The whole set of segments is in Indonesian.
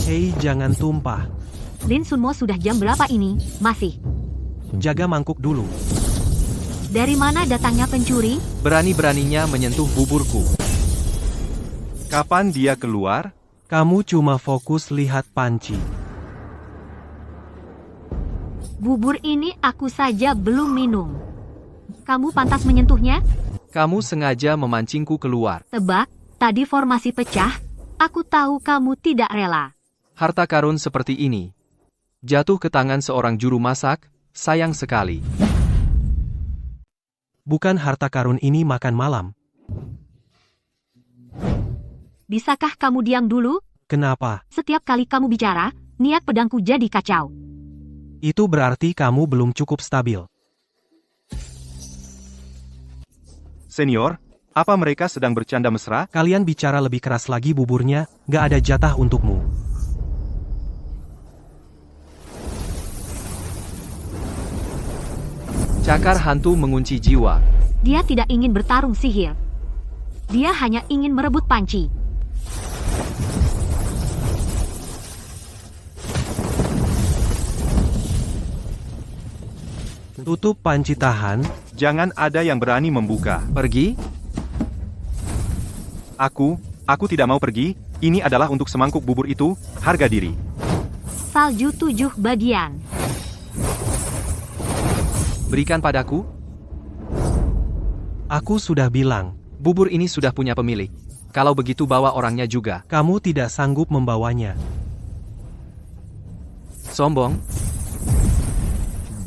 Hei, jangan tumpah. Lin Sunmo, sudah jam berapa ini? Masih. Jaga mangkuk dulu. Dari mana datangnya pencuri? Berani-beraninya menyentuh buburku. Kapan dia keluar? Kamu cuma fokus lihat panci. Bubur ini aku saja belum minum. Kamu pantas menyentuhnya? Kamu sengaja memancingku keluar. Tebak, tadi formasi pecah. Aku tahu kamu tidak rela. Harta karun seperti ini jatuh ke tangan seorang juru masak, sayang sekali. Bukan harta karun ini makan malam. Bisakah kamu diam dulu? Kenapa? Setiap kali kamu bicara, niat pedangku jadi kacau. Itu berarti kamu belum cukup stabil. Senior, apa mereka sedang bercanda mesra? Kalian bicara lebih keras lagi, buburnya, gak ada jatah untukmu. Cakar hantu mengunci jiwa. Dia tidak ingin bertarung sihir. Dia hanya ingin merebut panci. Tutup panci, tahan. Jangan ada yang berani membuka. Pergi? Aku tidak mau pergi. Ini adalah untuk semangkuk bubur itu, harga diri. Salju 7 bagian. Berikan padaku. Aku sudah bilang, Bubur ini sudah punya pemilik. Kalau begitu bawa orangnya juga. kamu tidak sanggup membawanya. Sombong.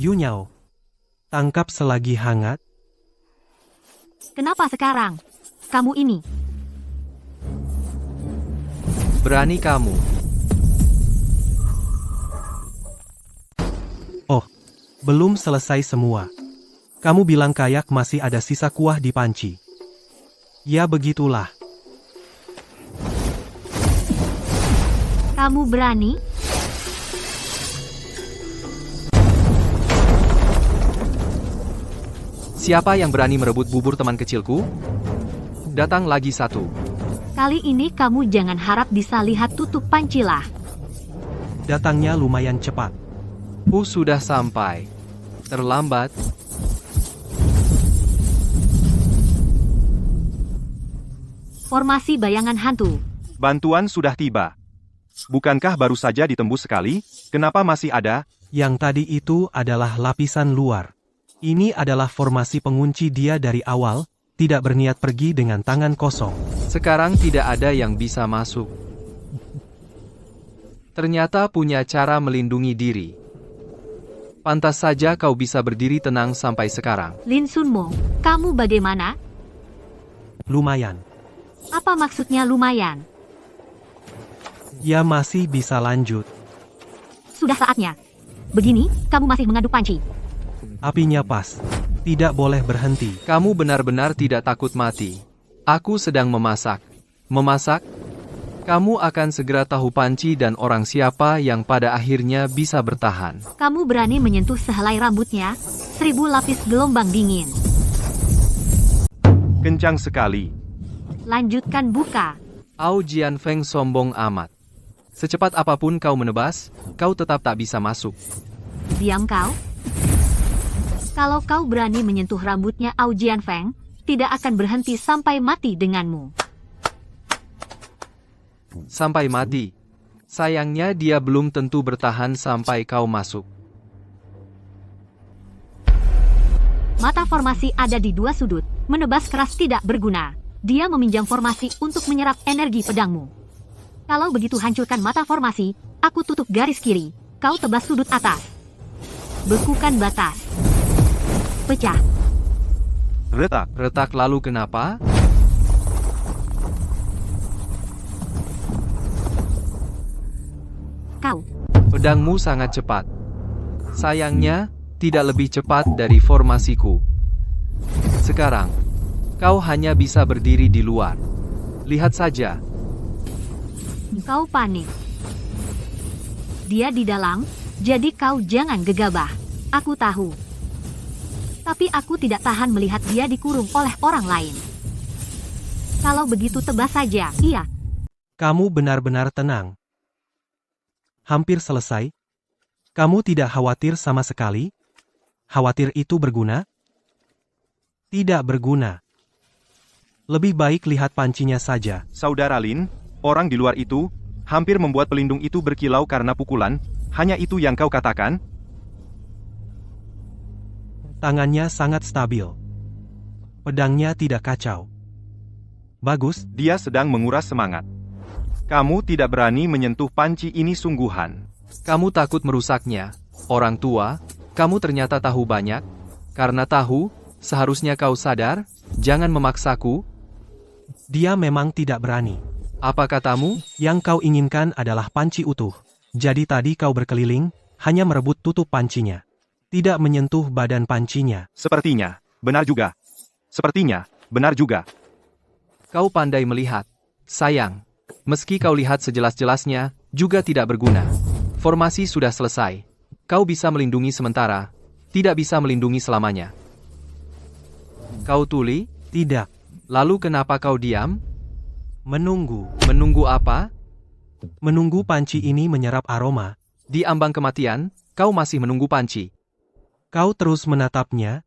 Yunyao. Tangkap selagi hangat. Kenapa sekarang? Kamu ini. Berani kamu. Oh, belum selesai semua. Kamu bilang kayak masih ada sisa kuah di panci. Ya begitulah. Kamu berani? Siapa yang berani merebut bubur teman kecilku? Datang lagi satu. Kali ini kamu jangan harap bisa lihat tutup panci lah. Datangnya lumayan cepat. Sudah sampai. Terlambat. Formasi bayangan hantu. Bantuan sudah tiba. Bukankah baru saja ditembus sekali? Kenapa masih ada? Yang tadi itu adalah lapisan luar. Ini adalah formasi pengunci dia dari awal, tidak berniat pergi dengan tangan kosong. Sekarang tidak ada yang bisa masuk. Ternyata punya cara melindungi diri. Pantas saja kau bisa berdiri tenang sampai sekarang. Lin Sunmo, kamu bagaimana? Lumayan. Apa maksudnya lumayan? Ya masih bisa lanjut. Sudah saatnya. Begini, kamu masih mengaduk panci. Apinya pas. Tidak boleh berhenti. Kamu benar-benar tidak takut mati. Aku sedang memasak. Memasak? Kamu akan segera tahu panci dan orang siapa yang pada akhirnya bisa bertahan. Kamu berani menyentuh sehelai rambutnya? 1000 lapis gelombang dingin. Kencang sekali. Lanjutkan buka. Ao Jianfeng sombong amat. Secepat apapun kau menebas, kau tetap tak bisa masuk. Diam kau. Kalau kau berani menyentuh rambutnya Ao Jianfeng, tidak akan berhenti sampai mati denganmu. Sampai mati. Sayangnya dia belum tentu bertahan sampai kau masuk. Mata formasi ada di dua sudut. Menebas keras tidak berguna. Dia meminjam formasi untuk menyerap energi pedangmu. Kalau begitu hancurkan mata formasi, aku tutup garis kiri. Kau tebas sudut atas. Bekukan batas. Pecah. Retak. Retak lalu kenapa? Kau. Pedangmu sangat cepat. Sayangnya, tidak lebih cepat dari formasiku. Sekarang, kau hanya bisa berdiri di luar. Lihat saja. Kau panik. Dia di dalam, jadi kau jangan gegabah. Aku tahu. Tapi aku tidak tahan melihat dia dikurung oleh orang lain. Kalau begitu tebas saja, iya. Kamu benar-benar tenang. Hampir selesai. Kamu tidak khawatir sama sekali? Khawatir itu berguna? Tidak berguna. Lebih baik lihat pancinya saja. Saudara Lin, orang di luar itu, hampir membuat pelindung itu berkilau karena pukulan, hanya itu yang kau katakan? Tangannya sangat stabil. Pedangnya tidak kacau. Bagus, Dia sedang menguras semangat. Kamu tidak berani menyentuh panci ini sungguhan. Kamu takut merusaknya. Orang tua, kamu ternyata tahu banyak. Karena tahu, seharusnya kau sadar, jangan memaksaku. dia memang tidak berani. Apa katamu? Yang kau inginkan adalah panci utuh. Jadi tadi kau berkeliling, hanya merebut tutup pancinya. Tidak menyentuh badan pancinya. Sepertinya, benar juga. Sepertinya, benar juga. Kau pandai melihat. Sayang, meski kau lihat sejelas-jelasnya, juga tidak berguna. Formasi sudah selesai. Kau bisa melindungi sementara, tidak bisa melindungi selamanya. Kau tuli? Tidak. Lalu kenapa kau diam? Menunggu. Menunggu apa? Menunggu panci ini menyerap aroma. Di ambang kematian, kau masih menunggu panci. Kau terus menatapnya.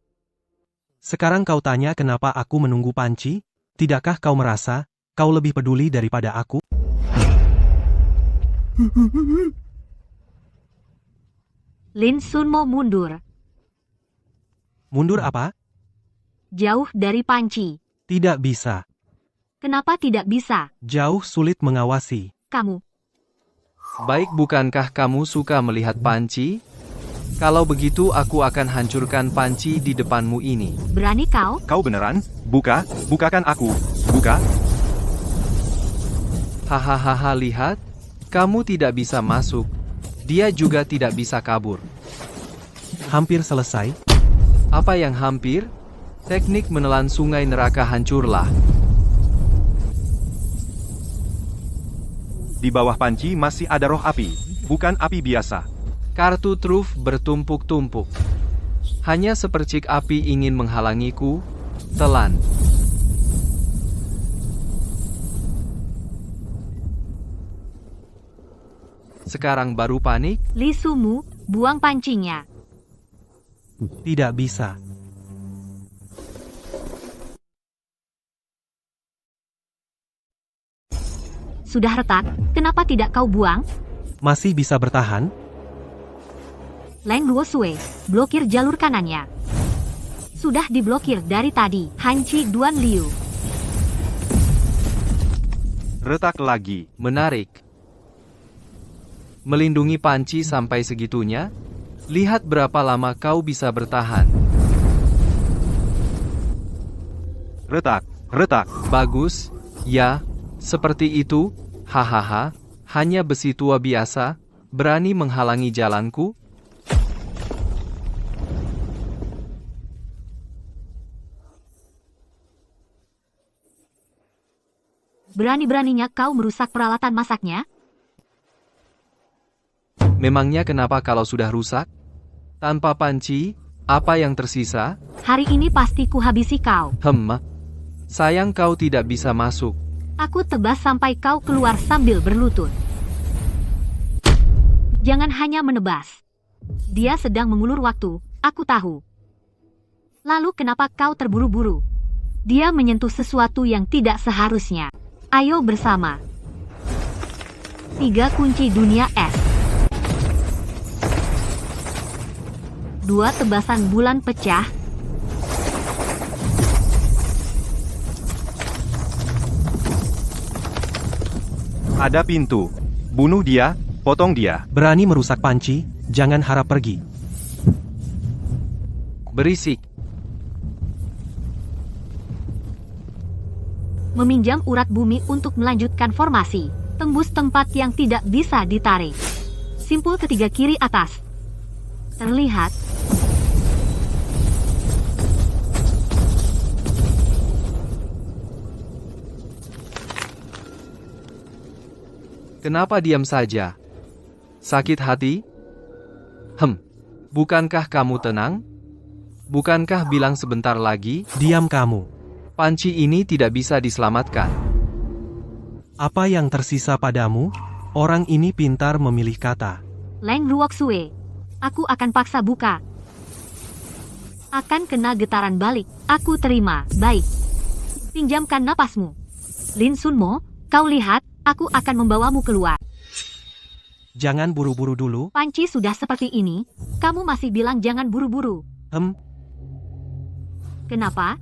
Sekarang kau tanya kenapa aku menunggu panci? Tidakkah kau merasa, kau lebih peduli daripada aku? Lin Sunmo mundur, Mundur apa? jauh dari panci. Tidak bisa. Kenapa tidak bisa? Jauh sulit mengawasi. Kamu, Baik, bukankah kamu suka melihat panci? Kalau begitu aku akan hancurkan panci di depanmu ini. berani kau? Kau beneran? Bukakan aku. Buka. Hahaha, lihat. Kamu tidak bisa masuk. Dia juga tidak bisa kabur. Hampir selesai. Apa yang hampir? Teknik menelan sungai neraka hancurlah. Di bawah panci masih ada roh api, bukan api biasa. Kartu truf bertumpuk-tumpuk. Hanya sepercik api ingin menghalangiku. Telan. Sekarang baru panik? Li Sumu, buang pancinya. Tidak bisa. Sudah retak, kenapa tidak kau buang? Masih bisa bertahan? Leng Luosue, blokir jalur kanannya. Sudah diblokir dari tadi. Hanci Duan Liu. Retak lagi. Menarik. Melindungi panci sampai segitunya? Lihat berapa lama kau bisa bertahan. Retak. Bagus. Ya, seperti itu. Hahaha, hanya besi tua biasa, berani menghalangi jalanku? Berani-beraninya kau merusak peralatan masaknya? Memangnya kenapa kalau sudah rusak? Tanpa panci, apa yang tersisa? Hari ini pasti kuhabisi kau. Sayang kau tidak bisa masuk. Aku tebas sampai kau keluar sambil berlutut. Jangan hanya menebas. Dia sedang mengulur waktu, aku tahu. Lalu kenapa kau terburu-buru? Dia menyentuh sesuatu yang tidak seharusnya. Ayo bersama. 3 kunci dunia es. 2 tebasan bulan pecah. Ada pintu. Bunuh dia, potong dia. Berani merusak panci, jangan harap pergi. Berisik. Meminjam urat bumi untuk melanjutkan formasi. Tembus tempat yang tidak bisa ditarik. Simpul ketiga kiri atas. Terlihat. Kenapa diam saja? Sakit hati? Bukankah kamu tenang? Bukankah bilang sebentar lagi? Diam kamu. Panci ini tidak bisa diselamatkan. Apa yang tersisa padamu? Orang ini pintar memilih kata. Leng Ruoxue. Aku akan paksa buka. Akan kena getaran balik. Aku terima. Baik. Pinjamkan napasmu. Lin Sunmo, kau lihat, aku akan membawamu keluar. Jangan buru-buru dulu. Panci sudah seperti ini, kamu masih bilang jangan buru-buru. Kenapa?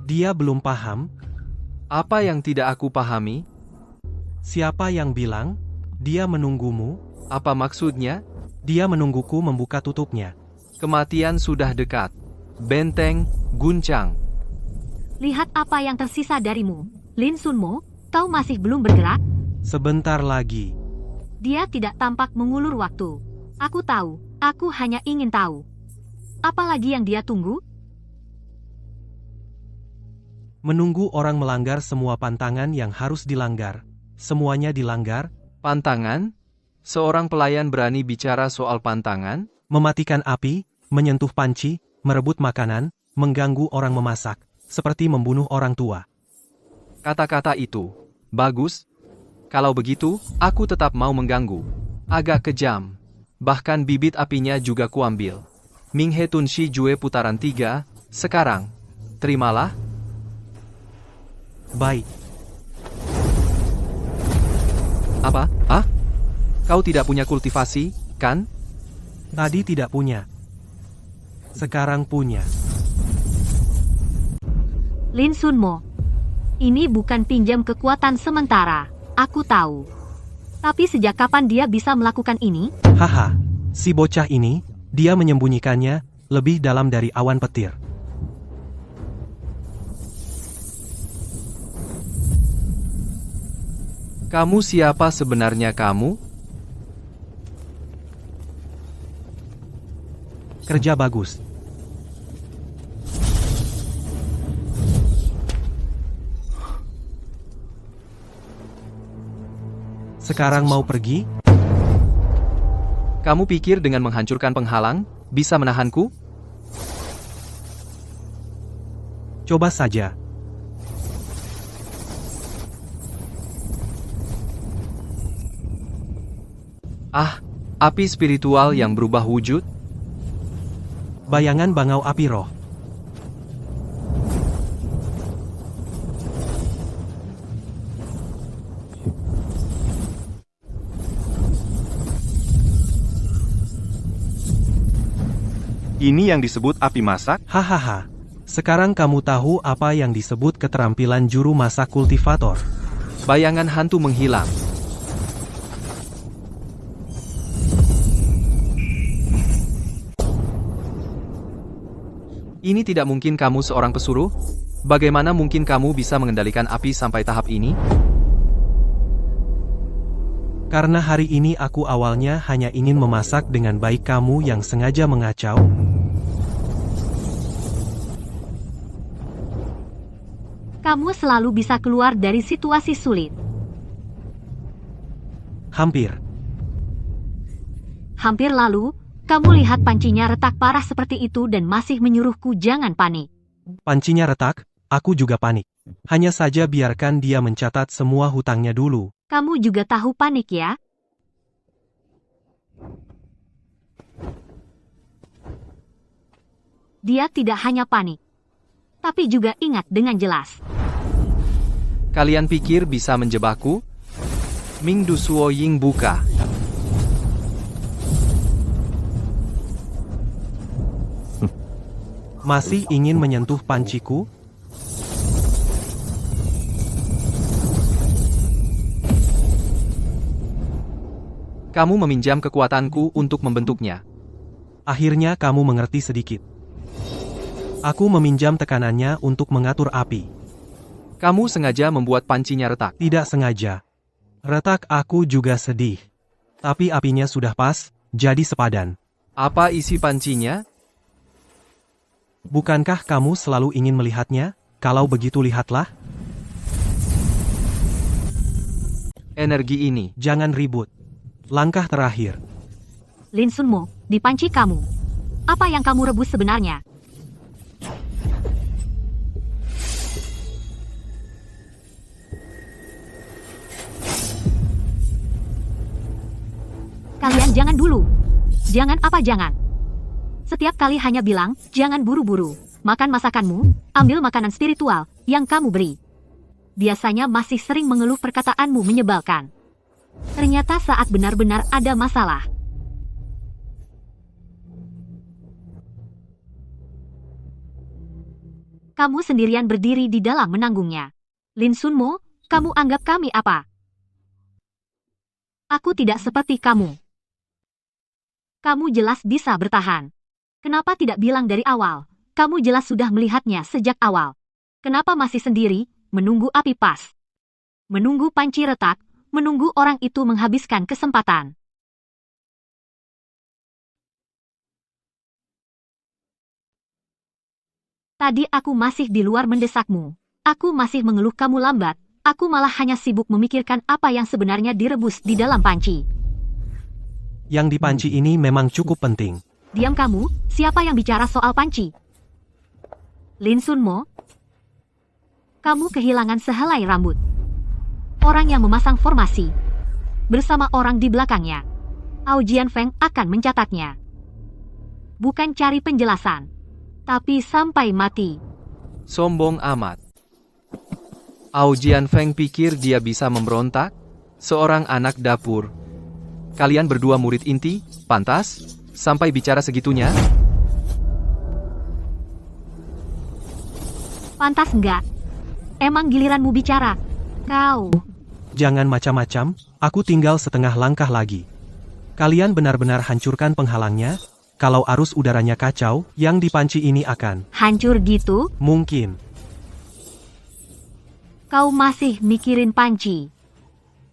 Dia belum paham. Apa yang tidak aku pahami? Siapa yang bilang? Dia menunggumu. Apa maksudnya? Dia menungguku membuka tutupnya. Kematian sudah dekat. Benteng, guncang. Lihat apa yang tersisa darimu. Lin Sunmo, kau masih belum bergerak? Sebentar lagi. Dia tidak tampak mengulur waktu. Aku tahu, aku hanya ingin tahu. Apalagi yang dia tunggu? Menunggu orang melanggar semua pantangan yang harus dilanggar. Semuanya dilanggar. Pantangan? Seorang pelayan berani bicara soal pantangan? Mematikan api, menyentuh panci, merebut makanan, mengganggu orang memasak, seperti membunuh orang tua. Kata-kata itu. Bagus. Kalau begitu, aku tetap mau mengganggu. Agak kejam. Bahkan bibit apinya juga kuambil. Minghe Tunshi Jue putaran 3, sekarang. Terimalah. Baik. Apa? Ah? Kau tidak punya kultivasi, kan? Tadi tidak punya. Sekarang punya. Lin Sunmo. Ini bukan pinjam kekuatan sementara. Aku tahu. Tapi sejak kapan dia bisa melakukan ini? Haha, si bocah ini, dia menyembunyikannya lebih dalam dari awan petir. Kamu siapa sebenarnya kamu? Kerja bagus. Sekarang mau pergi? Kamu pikir dengan menghancurkan penghalang, bisa menahanku? Coba saja. Ah, api spiritual yang berubah wujud? Bayangan bangau api roh. Ini yang disebut api masak? Hahaha. Sekarang kamu tahu apa yang disebut keterampilan juru masak kultivator. Bayangan hantu menghilang. Ini tidak mungkin kamu seorang pesuruh? Bagaimana mungkin kamu bisa mengendalikan api sampai tahap ini? Karena hari ini aku awalnya hanya ingin memasak dengan baik, kamu yang sengaja mengacau. Kamu selalu bisa keluar dari situasi sulit. Hampir. Hampir lalu, kamu lihat pancinya retak parah seperti itu dan masih menyuruhku jangan panik. Pancinya retak, aku juga panik. Hanya saja biarkan dia mencatat semua hutangnya dulu. Kamu juga tahu panik ya? Dia tidak hanya panik, tapi juga ingat dengan jelas. Kalian pikir bisa menjebakku? Ming Du Suo Ying buka. Masih ingin menyentuh panciku? Kamu meminjam kekuatanku untuk membentuknya. Akhirnya kamu mengerti sedikit. Aku meminjam tekanannya untuk mengatur api. Kamu sengaja membuat pancinya retak. Tidak sengaja. Retak, aku juga sedih. Tapi apinya sudah pas, jadi sepadan. Apa isi pancinya? Bukankah kamu selalu ingin melihatnya? Kalau begitu lihatlah. Energi ini. Jangan ribut. Langkah terakhir. Lin Sunmo, di panci kamu. Apa yang kamu rebus sebenarnya? Kalian jangan dulu. Jangan apa jangan. Setiap kali hanya bilang, jangan buru-buru. Makan masakanmu, ambil makanan spiritual yang kamu beri. Biasanya masih sering mengeluh perkataanmu menyebalkan. Ternyata saat benar-benar ada masalah. Kamu sendirian berdiri di dalam menanggungnya. Lin Sunmo, kamu anggap kami apa? Aku tidak seperti kamu. Kamu jelas bisa bertahan. Kenapa tidak bilang dari awal? Kamu jelas sudah melihatnya sejak awal. Kenapa masih sendiri, menunggu api pas? Menunggu panci retak, menunggu orang itu menghabiskan kesempatan. Tadi aku masih di luar mendesakmu. Aku masih mengeluh kamu lambat. Aku malah hanya sibuk memikirkan apa yang sebenarnya direbus di dalam panci. Yang di panci ini memang cukup penting. Diam kamu, siapa yang bicara soal panci? Lin Sunmo, kamu kehilangan sehelai rambut. Orang yang memasang formasi bersama orang di belakangnya. Ao Jianfeng akan mencatatnya. Bukan cari penjelasan, tapi sampai mati. Sombong amat. Ao Jianfeng pikir dia bisa memberontak? Seorang anak dapur. Kalian berdua murid inti, pantas? Sampai bicara segitunya? Pantas enggak? Emang giliranmu bicara? Kau. Jangan macam-macam, aku tinggal setengah langkah lagi. Kalian benar-benar hancurkan penghalangnya? Kalau arus udaranya kacau, yang di panci ini akan Hancur gitu? mungkin. Kau masih mikirin panci.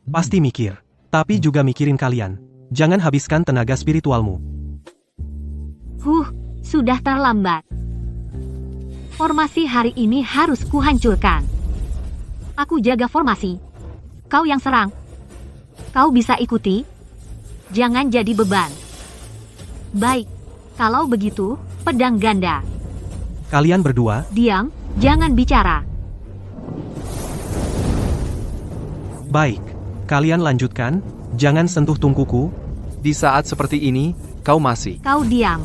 Pasti mikir. Tapi juga mikirin kalian. Jangan habiskan tenaga spiritualmu. Sudah terlambat. Formasi hari ini harus kuhancurkan. Aku jaga formasi. Kau yang serang. Kau bisa ikuti. Jangan jadi beban. Baik. Kalau begitu, pedang ganda. Kalian berdua, Diam, jangan bicara. baik. Kalian lanjutkan, jangan sentuh tungkuku. Di saat seperti ini, kau masih. Kau diam.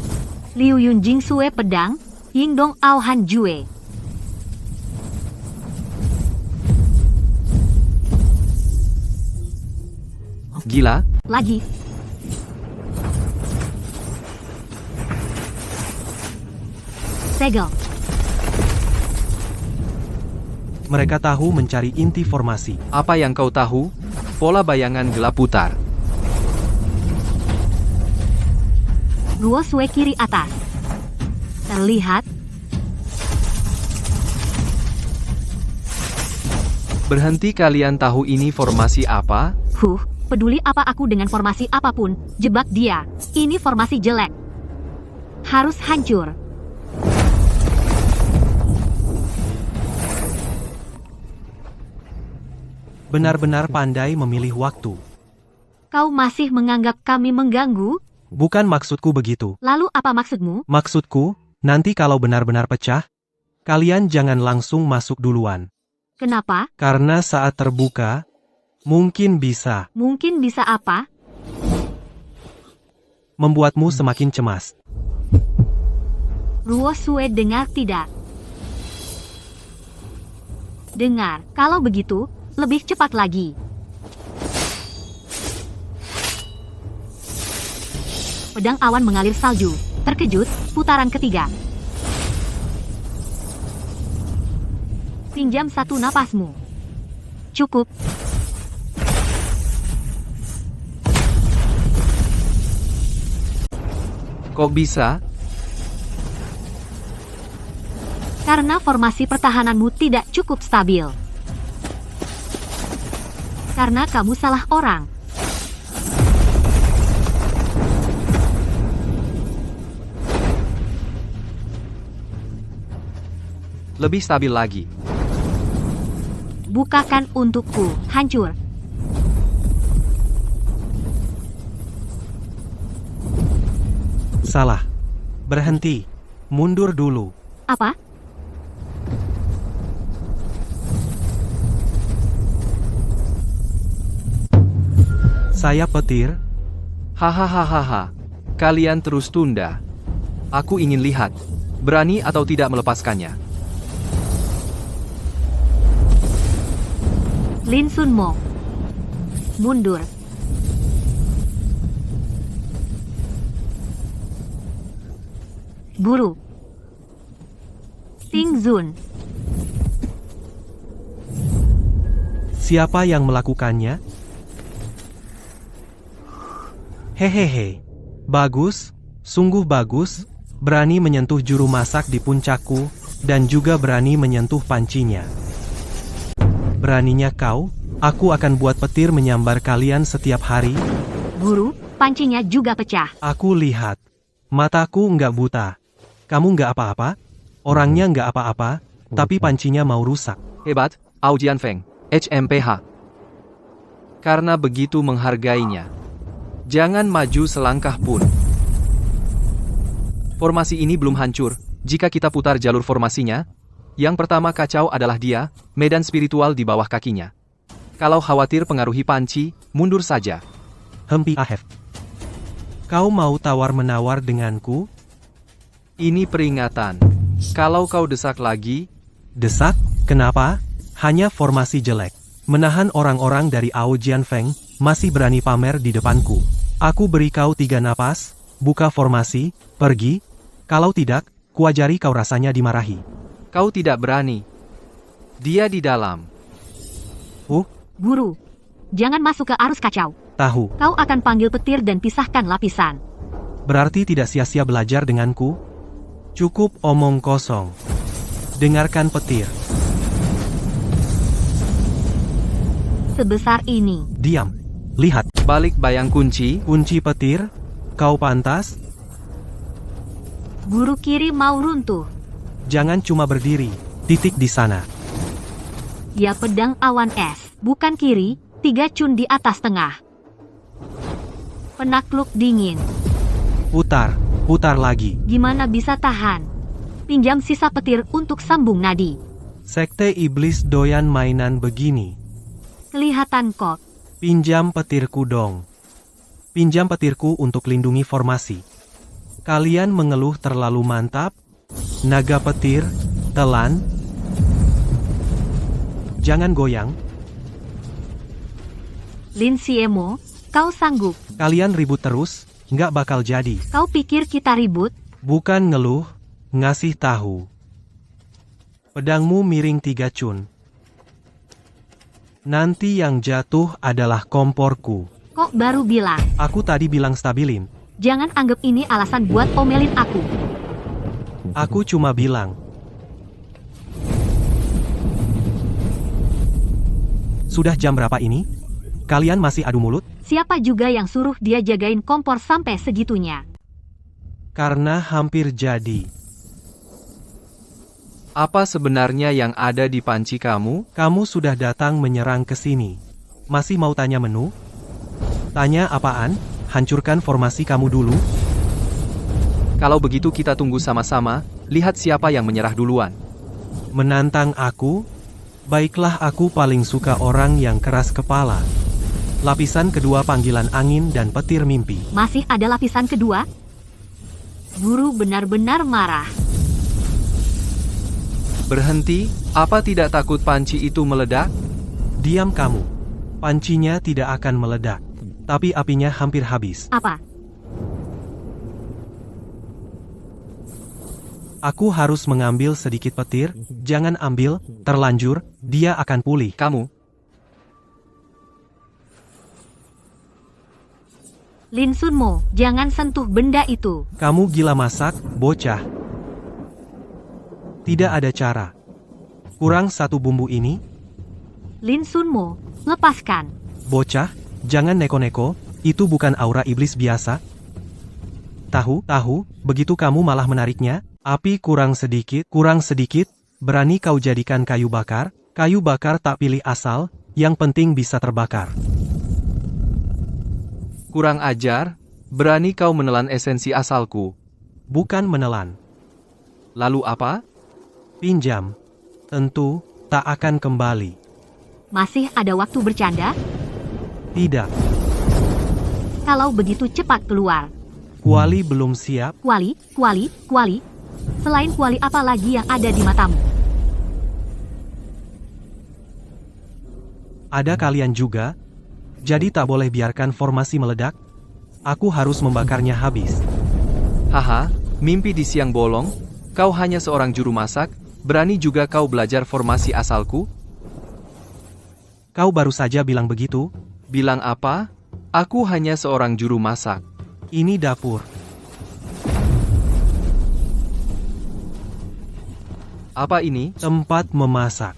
Liu Yun Jing Sue pedang, Yingdong Ao Han Jue. Gila? Lagi. Segel. Mereka tahu mencari inti formasi. Apa yang kau tahu? Pola bayangan gelap putar. Luo Sue kiri atas. Terlihat. Berhenti, kalian tahu ini formasi apa? Peduli apa aku dengan formasi apapun, jebak dia. Ini formasi jelek. Harus hancur. Benar-benar pandai memilih waktu. Kau masih menganggap kami mengganggu? Bukan maksudku begitu. Lalu apa maksudmu? Maksudku, nanti kalau benar-benar pecah, kalian jangan langsung masuk duluan. Kenapa? Karena saat terbuka, mungkin bisa Mungkin bisa apa? membuatmu semakin cemas. Luo Sue dengar tidak? Dengar, kalau begitu, lebih cepat lagi. Pedang awan mengalir salju. Terkejut, putaran ketiga. Pinjam satu napasmu. Cukup. Kok bisa? Karena formasi pertahananmu tidak cukup stabil. Karena kamu salah orang. Lebih stabil lagi. Bukakan untukku, hancur. Salah. Berhenti. Mundur dulu. Apa? Saya petir. Hahaha. Kalian terus tunda. Aku ingin lihat. Berani atau tidak melepaskannya. Lin Sunmo. Mundur. Guru. Ting Zun. Siapa yang melakukannya? Hehehe. Bagus, sungguh bagus. Berani menyentuh juru masak di puncakku, dan juga berani menyentuh pancinya. Beraninya kau, aku akan buat petir menyambar kalian setiap hari. Guru, pancinya juga pecah. Aku lihat. Mataku nggak buta. Kamu nggak apa-apa? Orangnya nggak apa-apa, tapi pancinya mau rusak. Hebat, Ao Jianfeng, HMPH. Karena begitu menghargainya. Jangan maju selangkah pun. Formasi ini belum hancur. Jika kita putar jalur formasinya, yang pertama kacau adalah dia, medan spiritual di bawah kakinya. Kalau khawatir pengaruhi panci, mundur saja. Hempi Ahef. Kau mau tawar-menawar denganku? Ini peringatan. Kalau kau desak lagi, Desak? Kenapa? Hanya formasi jelek. Menahan orang-orang dari Ao Jianfeng, masih berani pamer di depanku. Aku beri kau 3 napas, buka formasi, pergi. Kalau tidak, kuajari kau rasanya dimarahi. kau tidak berani. Dia di dalam. Guru, jangan masuk ke arus kacau. Tahu. Kau akan panggil petir dan pisahkan lapisan. Berarti tidak sia-sia belajar denganku? Cukup omong kosong. Dengarkan petir. Sebesar ini. Diam. Lihat. Balik bayang kunci. Kunci petir. Kau pantas. Guru kiri mau runtuh. Jangan cuma berdiri. Titik di sana. Ya pedang awan es. Bukan kiri, 3 cun di atas tengah. Penakluk dingin. Putar. Putar lagi. Gimana bisa tahan? Pinjam sisa petir untuk sambung nadi. Sekte iblis doyan mainan begini. Kelihatan kok. Pinjam petirku dong. Pinjam petirku untuk lindungi formasi. Kalian mengeluh terlalu mantap. Naga petir, telan. Jangan goyang. Lin Siemo, kau sanggup. Kalian ribut terus, nggak bakal jadi. Kau pikir kita ribut? Bukan ngeluh, ngasih tahu. Pedangmu miring 3 cun. Nanti yang jatuh adalah komporku. Kok baru bilang? Aku tadi bilang stabilin. Jangan anggap ini alasan buat omelin aku. Aku cuma bilang. Sudah jam berapa ini? Kalian masih adu mulut? Siapa juga yang suruh dia jagain kompor sampai segitunya? Karena hampir jadi. Apa sebenarnya yang ada di panci kamu? Kamu sudah datang menyerang ke sini. Masih mau tanya menu? Tanya apaan? Hancurkan formasi kamu dulu. Kalau begitu kita tunggu sama-sama, lihat siapa yang menyerah duluan. Menantang aku? Baiklah, aku paling suka orang yang keras kepala. Lapisan kedua panggilan angin dan petir mimpi. Masih ada lapisan kedua? Guru benar-benar marah. Berhenti, apa tidak takut panci itu meledak? Diam kamu. Pancinya tidak akan meledak. Tapi apinya hampir habis. Apa? Aku harus mengambil sedikit petir. Jangan ambil, terlanjur, dia akan pulih. Kamu, Lin Sunmo, jangan sentuh benda itu. Kamu gila masak, bocah. Tidak ada cara. Kurang 1 bumbu ini. Lin Sunmo, lepaskan. Bocah, jangan neko-neko, itu bukan aura iblis biasa. Tahu, begitu kamu malah menariknya, api kurang sedikit, berani kau jadikan kayu bakar tak pilih asal, yang penting bisa terbakar. kurang ajar, berani kau menelan esensi asalku. Bukan menelan. Lalu apa? Pinjam. Tentu, tak akan kembali. Masih ada waktu bercanda? Tidak. Kalau begitu cepat keluar. Kuali belum siap. Kuali. Selain kuali apa lagi yang ada di matamu? Ada kalian juga. Jadi tak boleh biarkan formasi meledak. Aku harus membakarnya habis. Haha, mimpi di siang bolong? Kau hanya seorang juru masak? Berani juga kau belajar formasi asalku? Kau baru saja bilang begitu. Bilang apa? Aku hanya seorang juru masak. Ini dapur. Apa ini? Tempat memasak.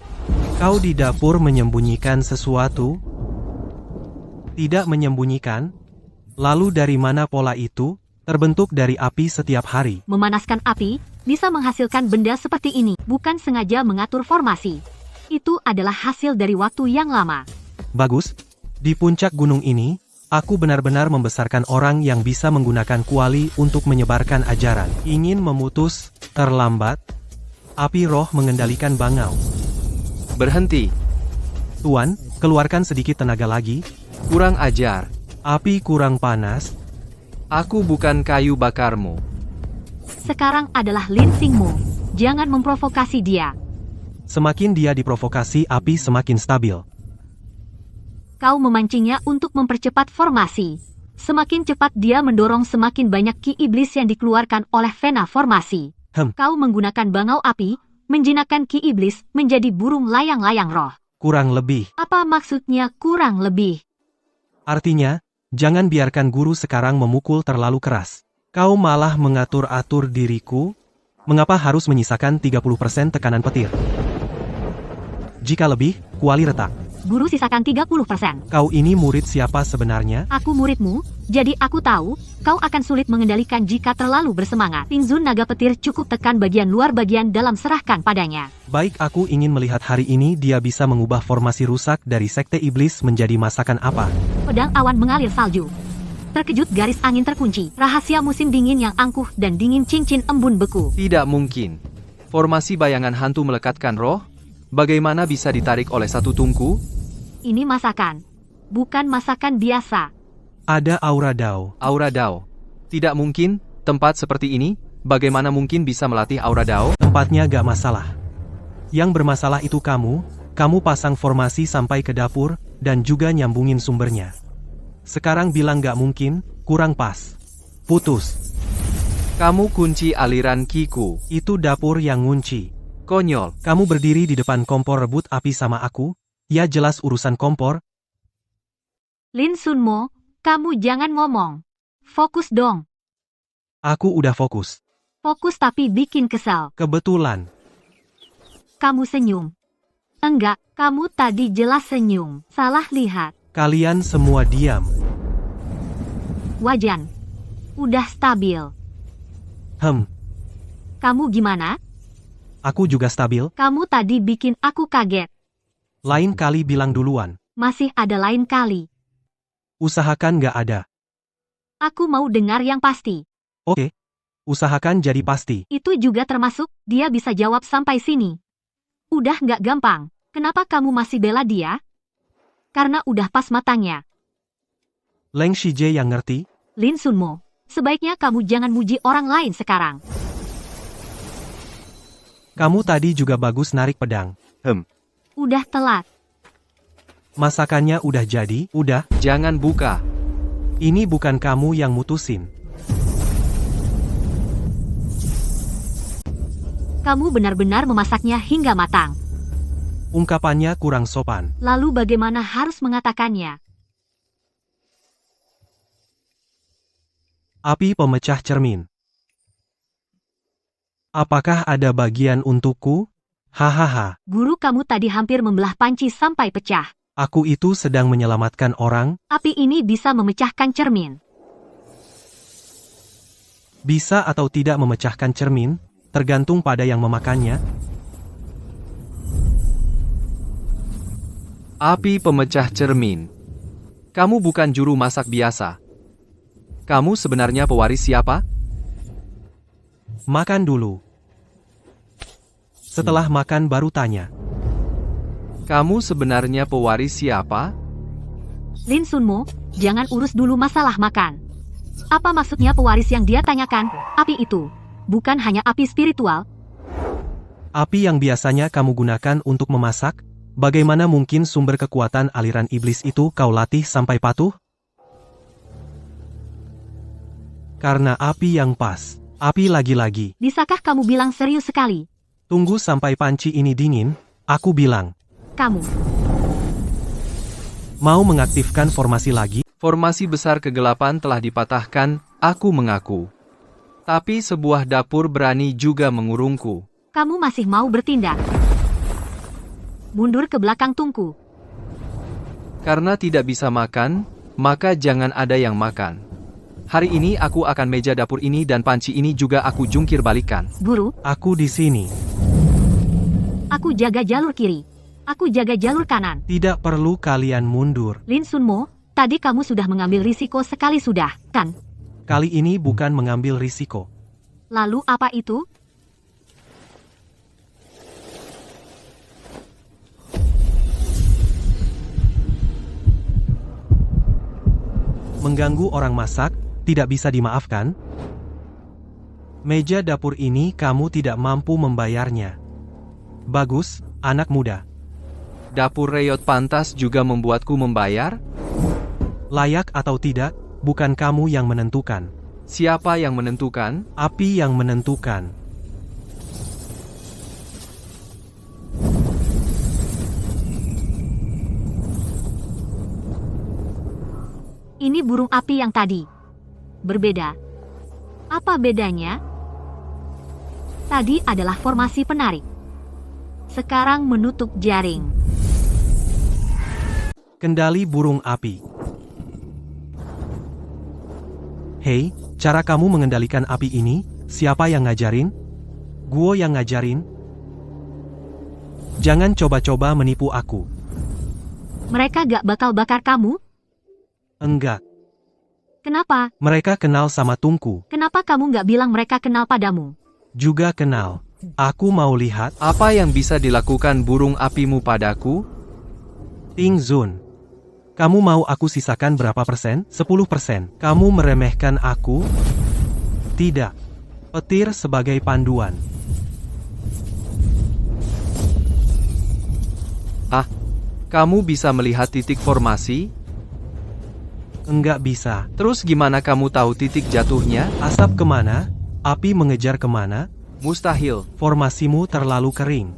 Kau di dapur menyembunyikan sesuatu? Tidak menyembunyikan? Lalu dari mana pola itu? Terbentuk dari api setiap hari. Memanaskan api bisa menghasilkan benda seperti ini, bukan sengaja mengatur formasi. Itu adalah hasil dari waktu yang lama. Bagus. Di puncak gunung ini, aku benar-benar membesarkan orang yang bisa menggunakan kuali untuk menyebarkan ajaran. Ingin memutus, terlambat. Api roh mengendalikan bangau. Berhenti. Tuan, keluarkan sedikit tenaga lagi. Kurang ajar. Api kurang panas. Aku bukan kayu bakarmu. Sekarang adalah Lin Xingmu. Jangan memprovokasi dia. Semakin dia diprovokasi, api semakin stabil. Kau memancingnya untuk mempercepat formasi. Semakin cepat dia mendorong, semakin banyak ki iblis yang dikeluarkan oleh Vena formasi. Kau menggunakan bangau api, menjinakkan ki iblis menjadi burung layang-layang roh. Kurang lebih. Apa maksudnya kurang lebih? Artinya, jangan biarkan guru sekarang memukul terlalu keras. Kau malah mengatur-atur diriku. Mengapa harus menyisakan 30% tekanan petir? Jika lebih, kuali retak. Guru sisakan 30%. Kau ini murid siapa sebenarnya? Aku muridmu, jadi aku tahu, kau akan sulit mengendalikan jika terlalu bersemangat. Tinzun naga petir cukup tekan bagian luar bagian dalam, serahkan padanya. Baik, aku ingin melihat hari ini dia bisa mengubah formasi rusak dari sekte iblis menjadi masakan apa. Pedang awan mengalir salju. Terkejut garis angin terkunci. Rahasia musim dingin yang angkuh dan dingin cincin embun beku. Tidak mungkin. Formasi bayangan hantu melekatkan roh? Bagaimana bisa ditarik oleh satu tungku? Ini masakan. Bukan masakan biasa. Ada aura Dao. Aura Dao. Tidak mungkin, tempat seperti ini, bagaimana mungkin bisa melatih aura Dao? Tempatnya gak masalah. Yang bermasalah itu kamu pasang formasi sampai ke dapur, dan juga nyambungin sumbernya. Sekarang bilang gak mungkin, kurang pas. Putus. Kamu kunci aliran kiku. Itu dapur yang ngunci. Konyol. Kamu berdiri di depan kompor rebut api sama aku? Ya jelas urusan kompor. Lin Sunmo, kamu jangan ngomong. Fokus dong. Aku udah fokus. Fokus tapi bikin kesal. Kebetulan. Kamu senyum. Enggak, kamu tadi jelas senyum. Salah lihat. Kalian semua diam. Wajan. Udah stabil. Kamu gimana? Aku juga stabil. Kamu tadi bikin aku kaget. Lain kali bilang duluan. Masih ada lain kali. Usahakan gak ada. Aku mau dengar yang pasti. Oke. Usahakan jadi pasti. Itu juga termasuk, dia bisa jawab sampai sini. Udah gak gampang. Kenapa kamu masih bela dia? Karena udah pas matangnya. Leng Shije yang ngerti. Lin Sunmo, sebaiknya kamu jangan muji orang lain sekarang. Kamu tadi juga bagus narik pedang. Udah telat. Masakannya udah jadi, udah. Jangan buka. Ini bukan kamu yang mutusin. Kamu benar-benar memasaknya hingga matang. Ungkapannya kurang sopan. Lalu bagaimana harus mengatakannya? Api pemecah cermin. Apakah ada bagian untukku? Hahaha. Guru kamu tadi hampir membelah panci sampai pecah. Aku itu sedang menyelamatkan orang. Api ini bisa memecahkan cermin. Bisa atau tidak memecahkan cermin, tergantung pada yang memakannya. Api pemecah cermin. Kamu bukan juru masak biasa. Kamu sebenarnya pewaris siapa? Makan dulu. Setelah makan baru tanya. Kamu sebenarnya pewaris siapa? Lin Sunmo, jangan urus dulu masalah makan. Apa maksudnya pewaris yang dia tanyakan? Api itu bukan hanya api spiritual. Api yang biasanya kamu gunakan untuk memasak? Bagaimana mungkin sumber kekuatan aliran iblis itu kau latih sampai patuh? Karena api yang pas. Api lagi-lagi. Bisakah kamu bilang serius sekali? Tunggu sampai panci ini dingin, aku bilang. Kamu Mau mengaktifkan formasi lagi? Formasi besar kegelapan telah dipatahkan, aku mengaku. Tapi sebuah dapur berani juga mengurungku. Kamu masih mau bertindak? Mundur ke belakang tungku. Karena tidak bisa makan, maka jangan ada yang makan. Hari ini aku akan meja dapur ini dan panci ini juga aku jungkir balikan. Guru, Aku di sini. aku jaga jalur kiri. Aku jaga jalur kanan. Tidak perlu kalian mundur. Lin Sunmo, tadi kamu sudah mengambil risiko sekali sudah, kan? Kali ini bukan mengambil risiko. Lalu apa itu? Mengganggu orang masak, tidak bisa dimaafkan. Meja dapur ini kamu tidak mampu membayarnya. Bagus, anak muda. Dapur Reyot pantas juga membuatku membayar? Layak atau tidak, bukan kamu yang menentukan. Siapa yang menentukan? Api yang menentukan. Ini burung api yang tadi. Berbeda. Apa bedanya? Tadi adalah formasi penarik. Sekarang menutup jaring. Kendali burung api. Hei, cara kamu mengendalikan api ini, siapa yang ngajarin? Guo yang ngajarin? Jangan coba-coba menipu aku. Mereka gak bakal bakar kamu? Enggak, Kenapa? mereka kenal sama Tungku. Kenapa kamu gak bilang mereka kenal padamu? Juga kenal. Aku mau lihat. Apa yang bisa dilakukan burung apimu padaku? Ting Zun. Kamu mau aku sisakan berapa persen? 10%. Kamu meremehkan aku? Tidak. Petir sebagai panduan. Ah, kamu bisa melihat titik formasi? Enggak bisa. Terus gimana kamu tahu titik jatuhnya? Asap kemana? Api mengejar kemana? Mustahil. Formasimu terlalu kering.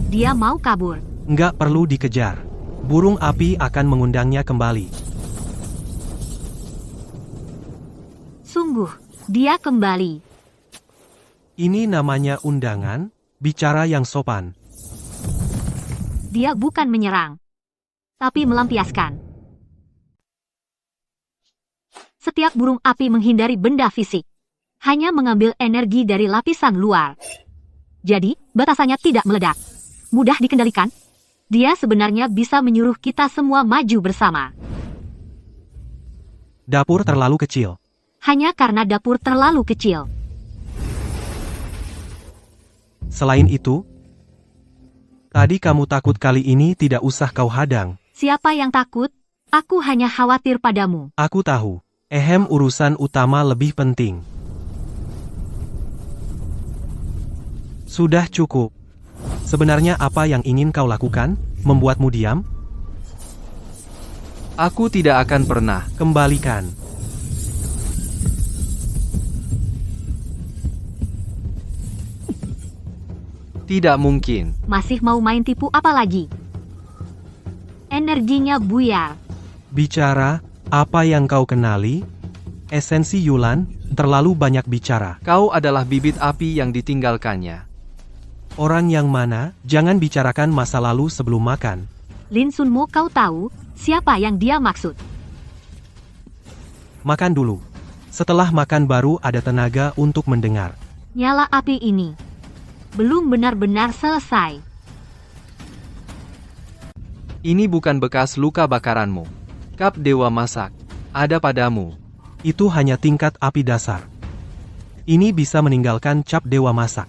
Dia mau kabur. Enggak perlu dikejar. Burung api akan mengundangnya kembali. Sungguh, dia kembali. Ini namanya undangan, bicara yang sopan. Dia bukan menyerang, tapi melampiaskan. Setiap burung api menghindari benda fisik. Hanya mengambil energi dari lapisan luar. Jadi, batasannya tidak meledak. Mudah dikendalikan. Dia sebenarnya bisa menyuruh kita semua maju bersama. Dapur terlalu kecil. Hanya karena dapur terlalu kecil. Selain itu, tadi kamu takut kali ini tidak usah kau hadang. Siapa yang takut? Aku hanya khawatir padamu. Aku tahu. Urusan utama lebih penting. Sudah cukup. Sebenarnya apa yang ingin kau lakukan? Membuatmu diam? Aku tidak akan pernah. Kembalikan. Tidak mungkin. Masih mau main tipu apa lagi? Energinya buyar. Bicara, apa yang kau kenali? Esensi Yulan, terlalu banyak bicara. Kau adalah bibit api yang ditinggalkannya. Orang yang mana? Jangan bicarakan masa lalu sebelum makan. Lin Sunmo, kau tahu siapa yang dia maksud? Makan dulu. Setelah makan baru ada tenaga untuk mendengar. Nyala api ini belum benar-benar selesai. Ini bukan bekas luka bakaranmu. Kap Dewa Masak ada padamu. Itu hanya tingkat api dasar. Ini bisa meninggalkan cap Dewa Masak.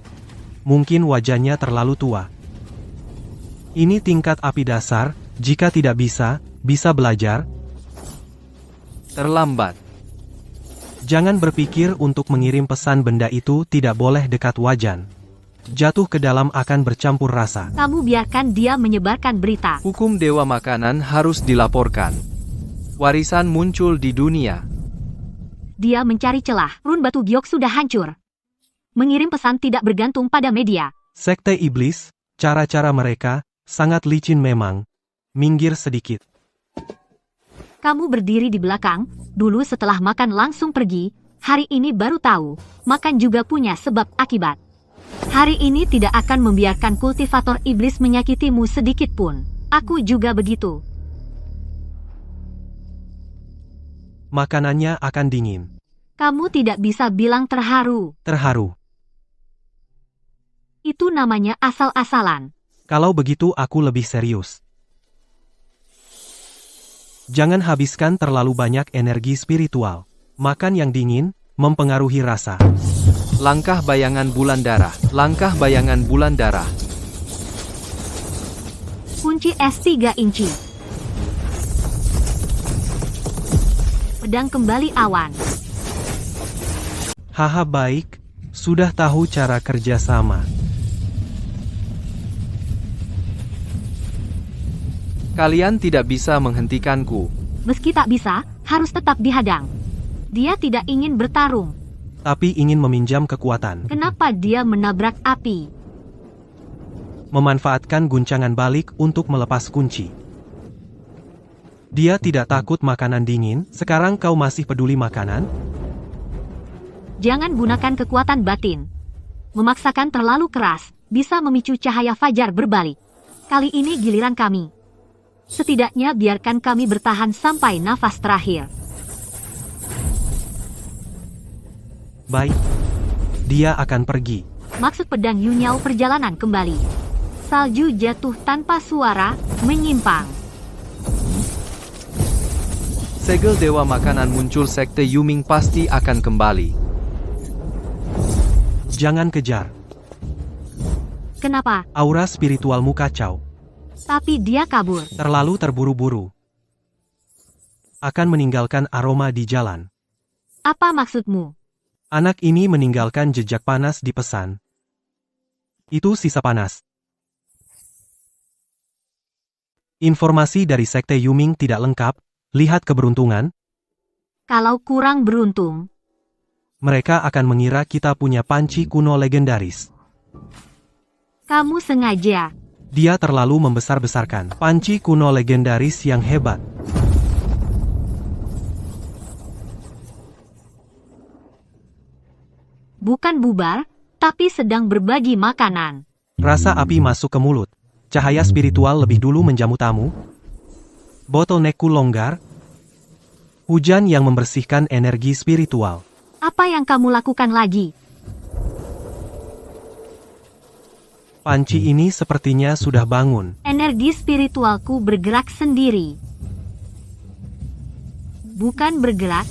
Mungkin wajahnya terlalu tua. Ini tingkat api dasar, jika tidak bisa belajar. Terlambat. Jangan berpikir untuk mengirim pesan, benda itu tidak boleh dekat wajan. Jatuh ke dalam akan bercampur rasa. Kamu biarkan dia menyebarkan berita. Hukum dewa makanan harus dilaporkan. Warisan muncul di dunia. Dia mencari celah. Run batu giok sudah hancur. Mengirim pesan tidak bergantung pada media. Sekte iblis, cara-cara mereka sangat licin memang. Minggir sedikit. Kamu berdiri di belakang, dulu setelah makan langsung pergi, hari ini baru tahu, makan juga punya sebab akibat. Hari ini tidak akan membiarkan kultivator iblis menyakitimu sedikit pun. Aku juga begitu. Makanannya akan dingin. Kamu tidak bisa bilang terharu. Terharu. Itu namanya asal-asalan. Kalau begitu aku lebih serius. Jangan habiskan terlalu banyak energi spiritual. Makan yang dingin, mempengaruhi rasa. Langkah bayangan bulan darah. Langkah bayangan bulan darah. Kunci es 3 inci. Pedang kembali awan. Haha, baik, sudah tahu cara kerja sama. Kalian tidak bisa menghentikanku. Meski tak bisa, harus tetap dihadang. Dia tidak ingin bertarung. Tapi ingin meminjam kekuatan. Kenapa dia menabrak api? Memanfaatkan guncangan balik untuk melepas kunci. Dia tidak takut makanan dingin, sekarang kau masih peduli makanan? Jangan gunakan kekuatan batin. Memaksakan terlalu keras, bisa memicu cahaya fajar berbalik. Kali ini giliran kami. Setidaknya biarkan kami bertahan sampai nafas terakhir. Baik. Dia akan pergi. Maksud pedang Yunyao perjalanan kembali. Salju jatuh tanpa suara, menyimpang. Segel dewa makanan muncul, sekte Yuming pasti akan kembali. Jangan kejar. Kenapa? Aura spiritualmu kacau. Tapi dia kabur. Terlalu terburu-buru. Akan meninggalkan aroma di jalan. Apa maksudmu? Anak ini meninggalkan jejak panas di pesan. Itu sisa panas. Informasi dari sekte Yuming tidak lengkap. Lihat keberuntungan. Kalau kurang beruntung, Mereka akan mengira kita punya panci kuno legendaris. kamu sengaja. Dia terlalu membesar-besarkan panci kuno legendaris yang hebat. Bukan bubar, tapi sedang berbagi makanan. Rasa api masuk ke mulut. Cahaya spiritual lebih dulu menjamu tamu. Bottleneckku longgar. Hujan yang membersihkan energi spiritual. Apa yang kamu lakukan lagi? Panci ini sepertinya sudah bangun. Energi spiritualku bergerak sendiri. Bukan bergerak,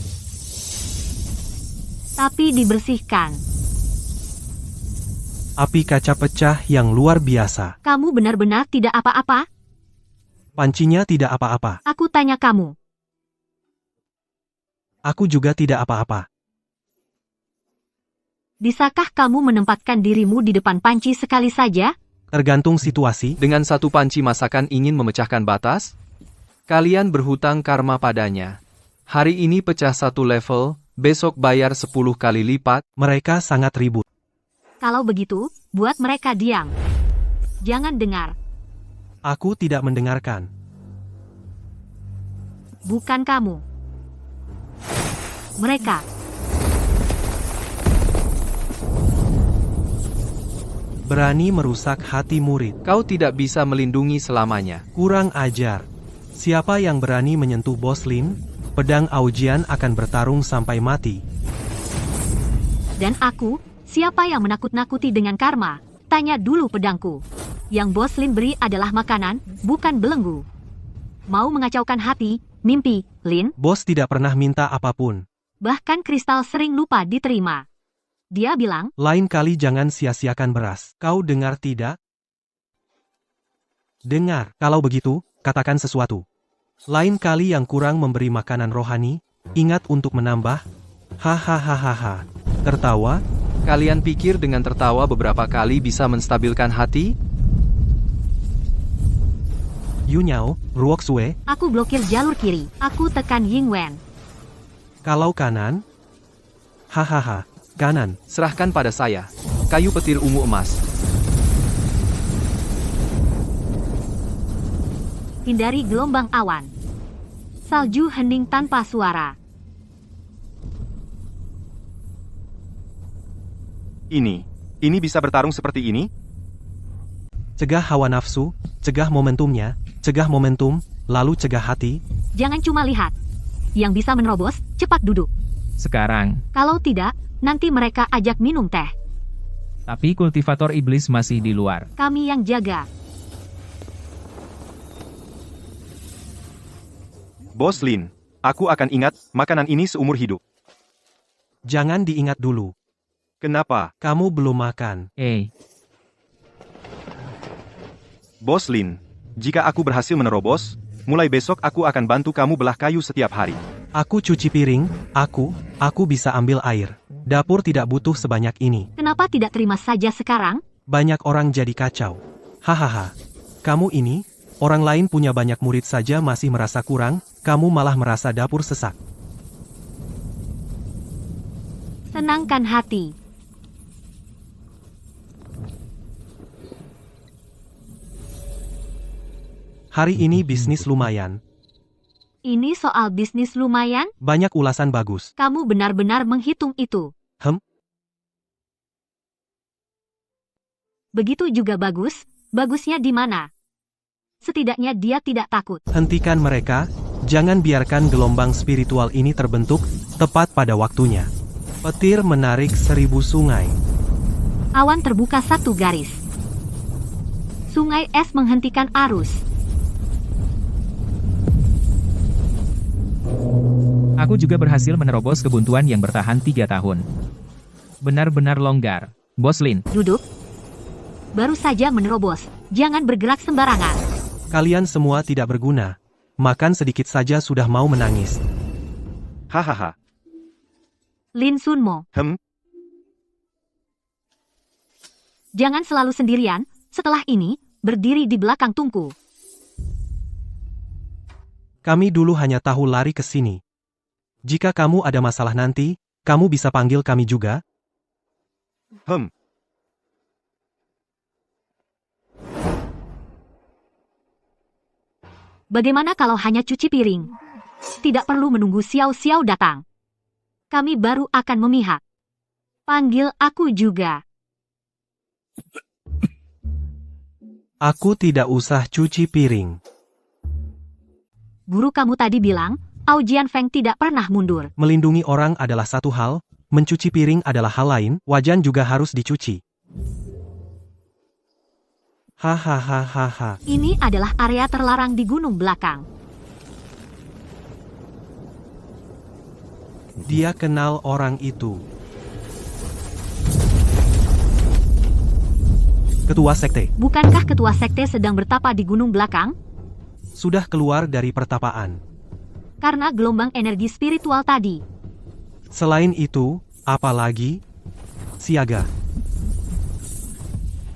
tapi dibersihkan. Api kaca pecah yang luar biasa. Kamu benar-benar tidak apa-apa? Pancinya tidak apa-apa. Aku tanya kamu. Aku juga tidak apa-apa. Bisakah kamu menempatkan dirimu di depan panci sekali saja? Tergantung situasi. Dengan satu panci masakan ingin memecahkan batas? Kalian berhutang karma padanya. Hari ini pecah 1 level, besok bayar 10 kali lipat. Mereka sangat ribut. Kalau begitu, buat mereka diam. Jangan dengar. Aku tidak mendengarkan. Bukan kamu. Mereka. Berani merusak hati murid. Kau tidak bisa melindungi selamanya. Kurang ajar. Siapa yang berani menyentuh Bos Lin, pedang Aujian akan bertarung sampai mati. Dan aku, siapa yang menakut-nakuti dengan karma? Tanya dulu pedangku. Yang Bos Lin beri adalah makanan, bukan belenggu. Mau mengacaukan hati, mimpi, Lin? Bos tidak pernah minta apapun. Bahkan kristal sering lupa diterima. Dia bilang, Lain kali jangan sia-siakan beras. Kau dengar tidak? Dengar, kalau begitu, katakan sesuatu. Lain kali yang kurang memberi makanan rohani, ingat untuk menambah. Hahaha. Tertawa? Kalian pikir dengan tertawa beberapa kali bisa menstabilkan hati? Yunyao, Ruoxue, Aku blokir jalur kiri. Aku tekan Yingwen. kalau kanan? Hahaha, kanan. Serahkan pada saya. Kayu petir ungu emas. Hindari gelombang awan. Salju hening tanpa suara. Ini bisa bertarung seperti ini? Cegah hawa nafsu, cegah momentumnya, cegah momentum, lalu cegah hati. Jangan cuma lihat. Yang bisa menerobos, cepat duduk. Sekarang, Kalau tidak, nanti mereka ajak minum teh. tapi kultivator iblis masih di luar. Kami yang jaga. Bos Lin, aku akan ingat makanan ini seumur hidup. Jangan diingat dulu. Kenapa? Kamu belum makan. Bos Lin, jika aku berhasil menerobos, mulai besok aku akan bantu kamu belah kayu setiap hari. Aku cuci piring, aku bisa ambil air. Dapur tidak butuh sebanyak ini. Kenapa tidak terima saja sekarang? Banyak orang jadi kacau. Hahaha. Kamu ini, orang lain punya banyak murid saja masih merasa kurang, kamu malah merasa dapur sesak. Tenangkan hati. Hari ini bisnis lumayan. Ini soal bisnis lumayan? Banyak ulasan bagus. Kamu benar-benar menghitung itu. Begitu juga bagus, bagusnya di mana? Setidaknya dia tidak takut. Hentikan mereka, jangan biarkan gelombang spiritual ini terbentuk, tepat pada waktunya. Petir menarik 1000 sungai. Awan terbuka satu garis. Sungai es menghentikan arus. Aku juga berhasil menerobos kebuntuan yang bertahan 3 tahun. Benar-benar longgar. Bos Lin, Duduk. Baru saja menerobos. Jangan bergerak sembarangan. Kalian semua tidak berguna. Makan sedikit saja sudah mau menangis. Hahaha. Lin Sunmo. Jangan selalu sendirian. Setelah ini, berdiri di belakang tungku. Kami dulu hanya tahu lari ke sini. Jika kamu ada masalah nanti, kamu bisa panggil kami juga. Bagaimana kalau hanya cuci piring? Tidak perlu menunggu Xiao-Xiao datang. Kami baru akan memihak. Panggil aku juga. Aku tidak usah cuci piring. Guru kamu tadi bilang, Ao Jianfeng tidak pernah mundur. Melindungi orang adalah satu hal, mencuci piring adalah hal lain, wajan juga harus dicuci. Hahaha. Ini adalah area terlarang di gunung belakang. Dia kenal orang itu. Ketua sekte. Bukankah ketua sekte sedang bertapa di gunung belakang? Sudah keluar dari pertapaan. Karena gelombang energi spiritual tadi. Selain itu, apa lagi? Siaga.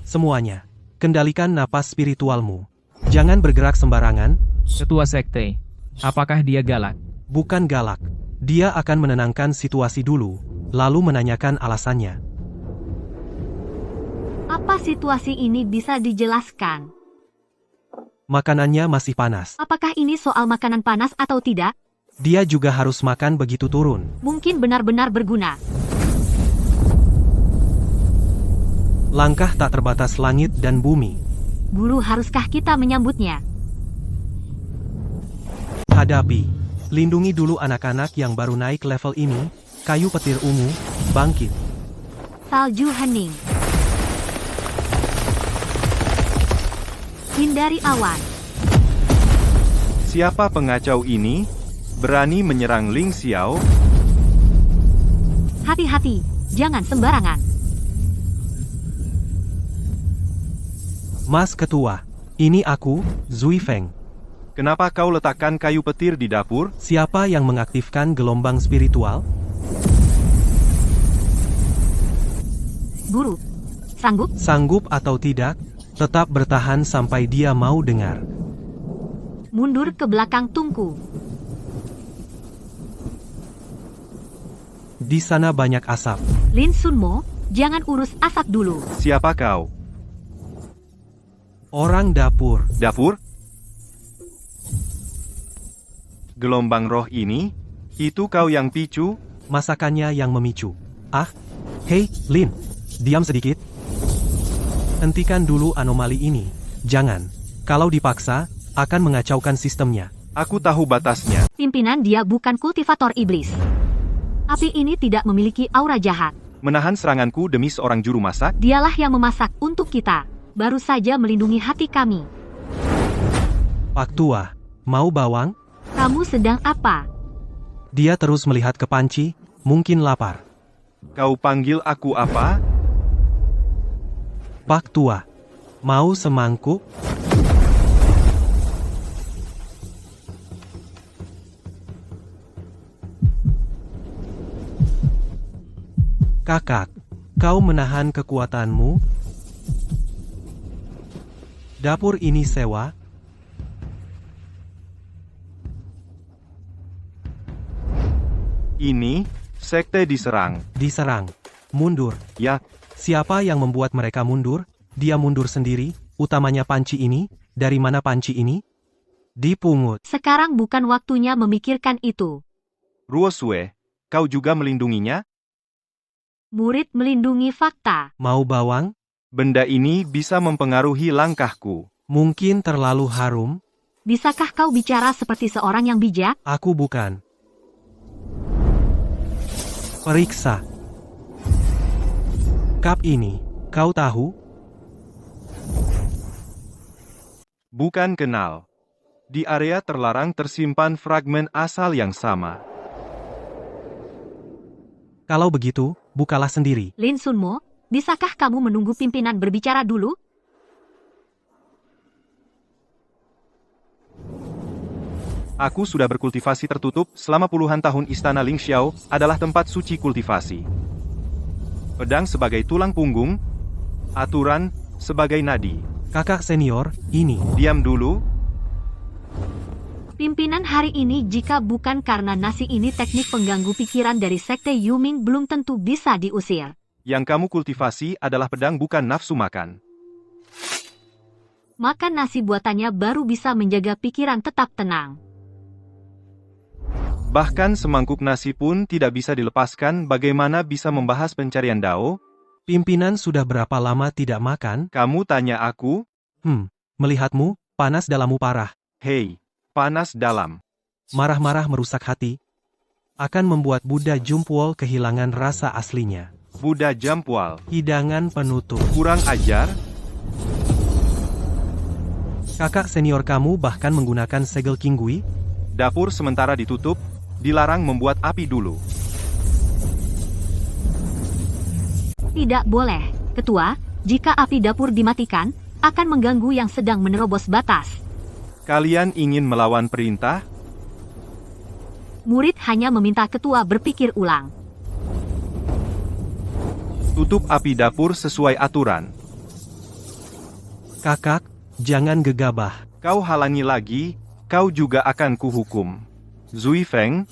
Semuanya. Kendalikan napas spiritualmu. Jangan bergerak sembarangan. Ketua Sekte. Apakah dia galak? Bukan galak. Dia akan menenangkan situasi dulu, lalu menanyakan alasannya. Apa situasi ini bisa dijelaskan? Makanannya masih panas. Apakah ini soal makanan panas atau tidak? Dia juga harus makan begitu turun. Mungkin benar-benar berguna. Langkah tak terbatas langit dan bumi. Guru, haruskah kita menyambutnya? Hadapi. Lindungi dulu anak-anak yang baru naik level ini. Kayu petir ungu, bangkit. Salju hening. Hindari awan. Siapa pengacau ini? Berani menyerang Ling Xiao? Hati-hati, jangan sembarangan. Mas Ketua, Ini aku, Zui Feng. Kenapa kau letakkan kayu petir di dapur? Siapa yang mengaktifkan gelombang spiritual? Guru, sanggup? Sanggup atau tidak, tetap bertahan sampai dia mau dengar. Mundur ke belakang Tungku. Di sana banyak asap. Lin Sunmo, jangan urus asap dulu. Siapa kau? Orang dapur. Dapur? Gelombang roh ini? Itu kau yang picu? Masakannya yang memicu. Ah, hei, Lin. Diam sedikit. Hentikan dulu anomali ini. Jangan. Kalau dipaksa, akan mengacaukan sistemnya. Aku tahu batasnya. Pimpinan dia bukan kultivator iblis. Api ini tidak memiliki aura jahat. Menahan seranganku demi seorang juru masak? Dialah yang memasak untuk kita. Baru saja melindungi hati kami. Pak Tua, mau bawang? Kamu sedang apa? Dia terus melihat ke panci, mungkin lapar. Kau panggil aku apa? Pak Tua, mau semangkuk? Kakak, kau menahan kekuatanmu? Dapur ini sewa? Ini, sekte diserang. Diserang. Mundur. Ya, Siapa yang membuat mereka mundur? Dia mundur sendiri, utamanya panci ini. Dari mana panci ini? Dipungut. Sekarang bukan waktunya memikirkan itu. Ruosue, kau juga melindunginya? Murid melindungi fakta. Mau bawang? Benda ini bisa mempengaruhi langkahku. Mungkin terlalu harum? Bisakah kau bicara seperti seorang yang bijak? Aku bukan. Periksa. Cup ini, kau tahu? Bukan kenal. Di area terlarang tersimpan fragmen asal yang sama. Kalau begitu, bukalah sendiri. Lin Sunmo, bisakah kamu menunggu pimpinan berbicara dulu? Aku sudah berkultivasi tertutup selama puluhan tahun. Istana Ling Xiao adalah tempat suci kultivasi. Pedang sebagai tulang punggung, aturan sebagai nadi. Kakak senior, ini. Diam dulu. Pimpinan hari ini jika bukan karena nasi ini teknik pengganggu pikiran dari Sekte Yuming belum tentu bisa diusir. Yang kamu kultivasi adalah pedang, bukan nafsu makan. Makan nasi buatannya baru bisa menjaga pikiran tetap tenang. Bahkan semangkuk nasi pun tidak bisa dilepaskan. Bagaimana bisa membahas pencarian Dao? Pimpinan sudah berapa lama tidak makan? Kamu tanya aku? Melihatmu, panas dalammu parah. Hei, panas dalam. Marah-marah merusak hati. Akan membuat Buddha Jumpuol kehilangan rasa aslinya. Buddha Jampual. Hidangan penutup. Kurang ajar? Kakak senior kamu bahkan menggunakan segel kinggui? Dapur sementara ditutup. Dilarang membuat api dulu. Tidak boleh, Ketua. Jika api dapur dimatikan, akan mengganggu yang sedang menerobos batas. Kalian ingin melawan perintah? Murid hanya meminta Ketua berpikir ulang. Tutup api dapur sesuai aturan. Kakak, jangan gegabah. Kau halangi lagi, kau juga akan kuhukum. Zui Feng.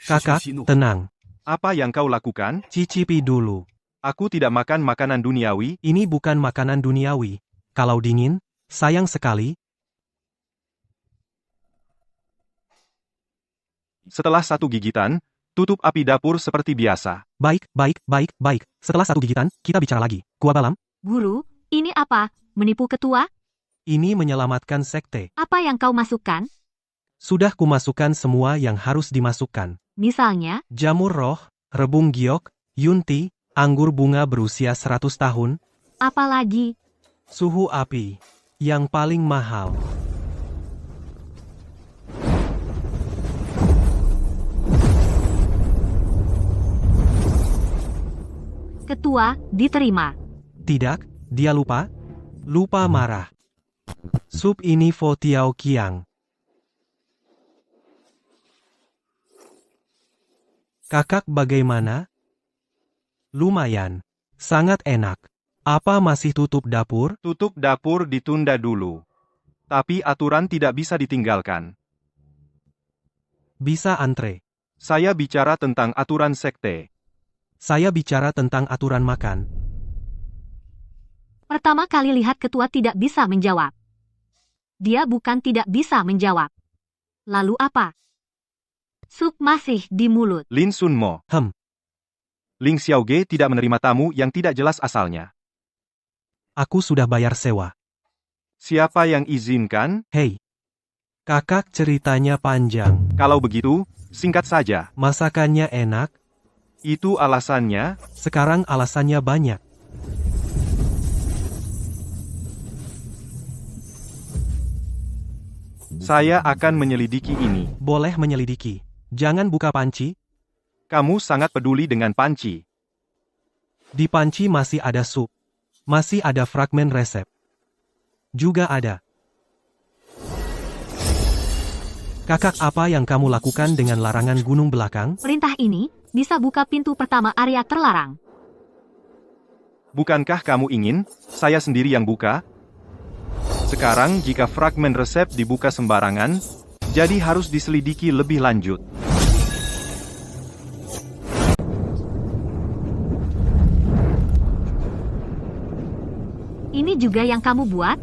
Kakak, tenang. Apa yang kau lakukan? Cicipi dulu. Aku tidak makan makanan duniawi. Ini bukan makanan duniawi. Kalau dingin, sayang sekali. Setelah satu gigitan, tutup api dapur seperti biasa. Baik. Setelah satu gigitan, kita bicara lagi. Gua Balam, Guru, ini apa? Menipu Ketua? ini menyelamatkan sekte. Apa yang kau masukkan? Sudah kumasukkan semua yang harus dimasukkan. Misalnya, Jamur roh, rebung giok, yunti, anggur bunga berusia 100 tahun, apalagi? suhu api, yang paling mahal. Ketua, diterima. Tidak, dia lupa. Lupa marah. Sup ini Fo Tiao Kiang. Kakak bagaimana? Lumayan. Sangat enak. Apa masih tutup dapur? Tutup dapur ditunda dulu. Tapi aturan tidak bisa ditinggalkan. Bisa antre. Saya bicara tentang aturan sekte. Saya bicara tentang aturan makan. Pertama kali lihat ketua tidak bisa menjawab. Dia bukan tidak bisa menjawab. Lalu apa? Sup masih di mulut. Lin Sunmo. Ling Xiaoge tidak menerima tamu yang tidak jelas asalnya. Aku sudah bayar sewa. Siapa yang izinkan? Hei. Kakak ceritanya panjang. Kalau begitu, singkat saja. Masakannya enak. Itu alasannya. Sekarang alasannya banyak. Saya akan menyelidiki ini. Boleh menyelidiki. Jangan buka panci. Kamu sangat peduli dengan panci. Di panci masih ada sup. Masih ada fragmen resep. Juga ada. Kakak, apa yang kamu lakukan dengan larangan gunung belakang? Perintah ini bisa buka pintu pertama area terlarang. Bukankah kamu ingin saya sendiri yang buka? Sekarang jika fragmen resep dibuka sembarangan, jadi harus diselidiki lebih lanjut. Ini juga yang kamu buat?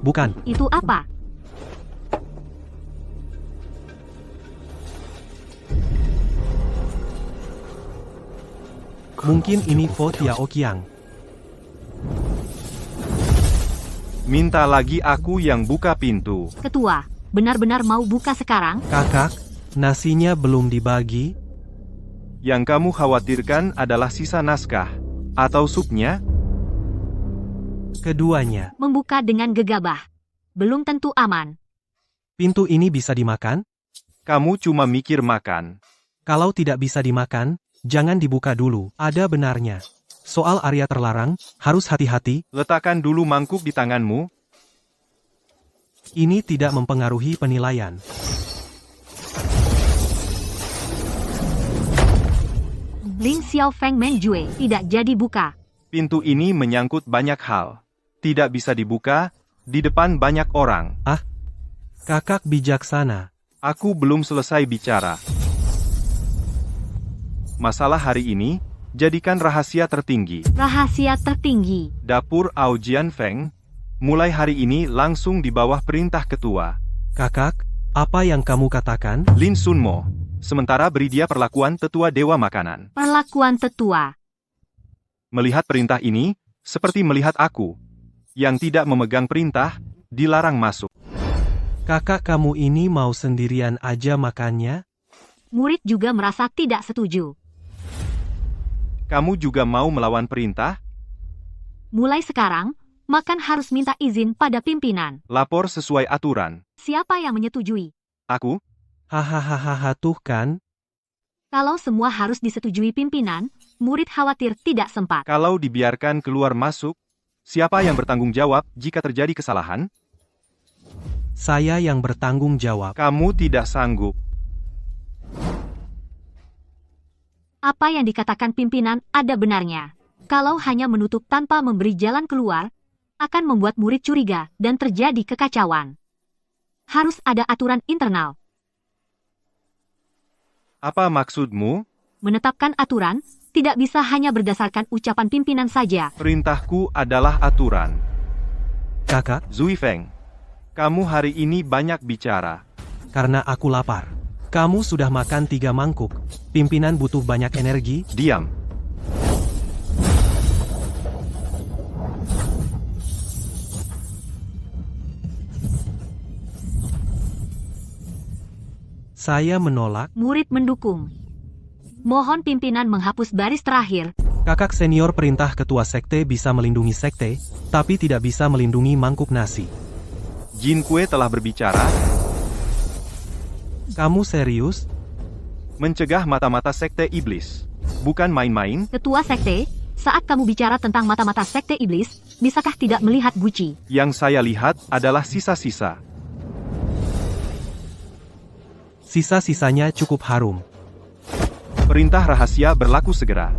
Bukan. Itu apa? Mungkin ini Fo Tiao Kiang. Minta lagi aku yang buka pintu. Ketua, benar-benar mau buka sekarang? Kakak, nasinya belum dibagi. Yang kamu khawatirkan adalah sisa naskah atau supnya? Keduanya. Membuka dengan gegabah. Belum tentu aman. Pintu ini bisa dimakan? Kamu cuma mikir makan. Kalau tidak bisa dimakan, jangan dibuka dulu. Ada benarnya. Soal area terlarang, harus hati-hati. Letakkan dulu mangkuk di tanganmu. Ini tidak mempengaruhi penilaian. Ling Xiaofeng Menjue tidak jadi buka. Pintu ini menyangkut banyak hal. Tidak bisa dibuka di depan banyak orang. Kakak bijaksana. Aku belum selesai bicara. Masalah hari ini, jadikan rahasia tertinggi. Rahasia tertinggi. Dapur Aojian Feng, mulai hari ini langsung di bawah perintah ketua. Kakak, apa yang kamu katakan? Lin Sunmo. Sementara beri dia perlakuan tetua dewa makanan. Perlakuan tetua. Melihat perintah ini, seperti melihat aku. Yang tidak memegang perintah, dilarang masuk. Kakak kamu ini mau sendirian aja makannya? Murid juga merasa tidak setuju. Kamu juga mau melawan perintah? Mulai sekarang, makan harus minta izin pada pimpinan. Lapor sesuai aturan. Siapa yang menyetujui? Aku? Hahaha tuh kan. Kalau semua harus disetujui pimpinan, murid khawatir tidak sempat. Kalau dibiarkan keluar masuk, siapa yang bertanggung jawab jika terjadi kesalahan? Saya yang bertanggung jawab. Kamu tidak sanggup. Apa yang dikatakan pimpinan ada benarnya. Kalau hanya menutup tanpa memberi jalan keluar, akan membuat murid curiga dan terjadi kekacauan. Harus ada aturan internal. Apa maksudmu? Menetapkan aturan tidak bisa hanya berdasarkan ucapan pimpinan saja. Perintahku adalah aturan. Kakak, Zui Feng, kamu hari ini banyak bicara. karena aku lapar. Kamu sudah makan 3 mangkuk. Pimpinan butuh banyak energi. Diam. Saya menolak. Murid mendukung. Mohon pimpinan menghapus baris terakhir. Kakak senior perintah ketua sekte bisa melindungi sekte, tapi tidak bisa melindungi mangkuk nasi. Jin Kue telah berbicara. Kamu serius? Mencegah mata-mata sekte iblis. Bukan main-main, Ketua Sekte, saat kamu bicara tentang mata-mata Sekte Iblis, bisakah tidak melihat guci? yang saya lihat adalah sisa-sisa. Sisa-sisanya cukup harum. Perintah rahasia berlaku segera.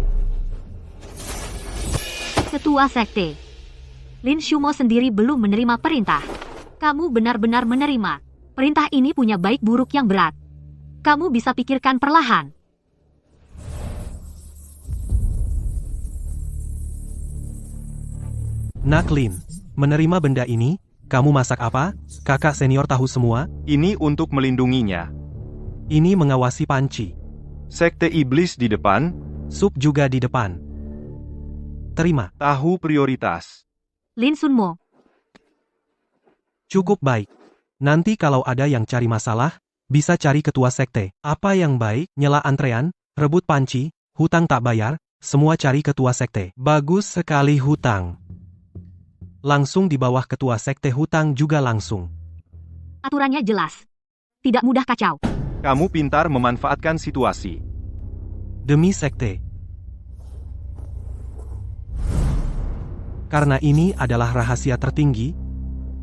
Ketua Sekte, Lin Shumo sendiri belum menerima perintah. Kamu benar-benar menerima. Perintah ini punya baik buruk yang berat. Kamu bisa pikirkan perlahan. Nak Lin, menerima benda ini, kamu masak apa? Kakak senior tahu semua, Ini untuk melindunginya. ini mengawasi panci. Sekte iblis di depan, Sup juga di depan. Terima, tahu prioritas. Lin Sunmo, cukup baik. Nanti kalau ada yang cari masalah, bisa cari ketua sekte. Apa yang baik, nyela antrean, rebut panci, hutang tak bayar, semua cari ketua sekte. Bagus sekali hutang. Langsung di bawah ketua sekte hutang juga langsung. aturannya jelas. Tidak mudah kacau. Kamu pintar memanfaatkan situasi. Demi sekte. Karena ini adalah rahasia tertinggi,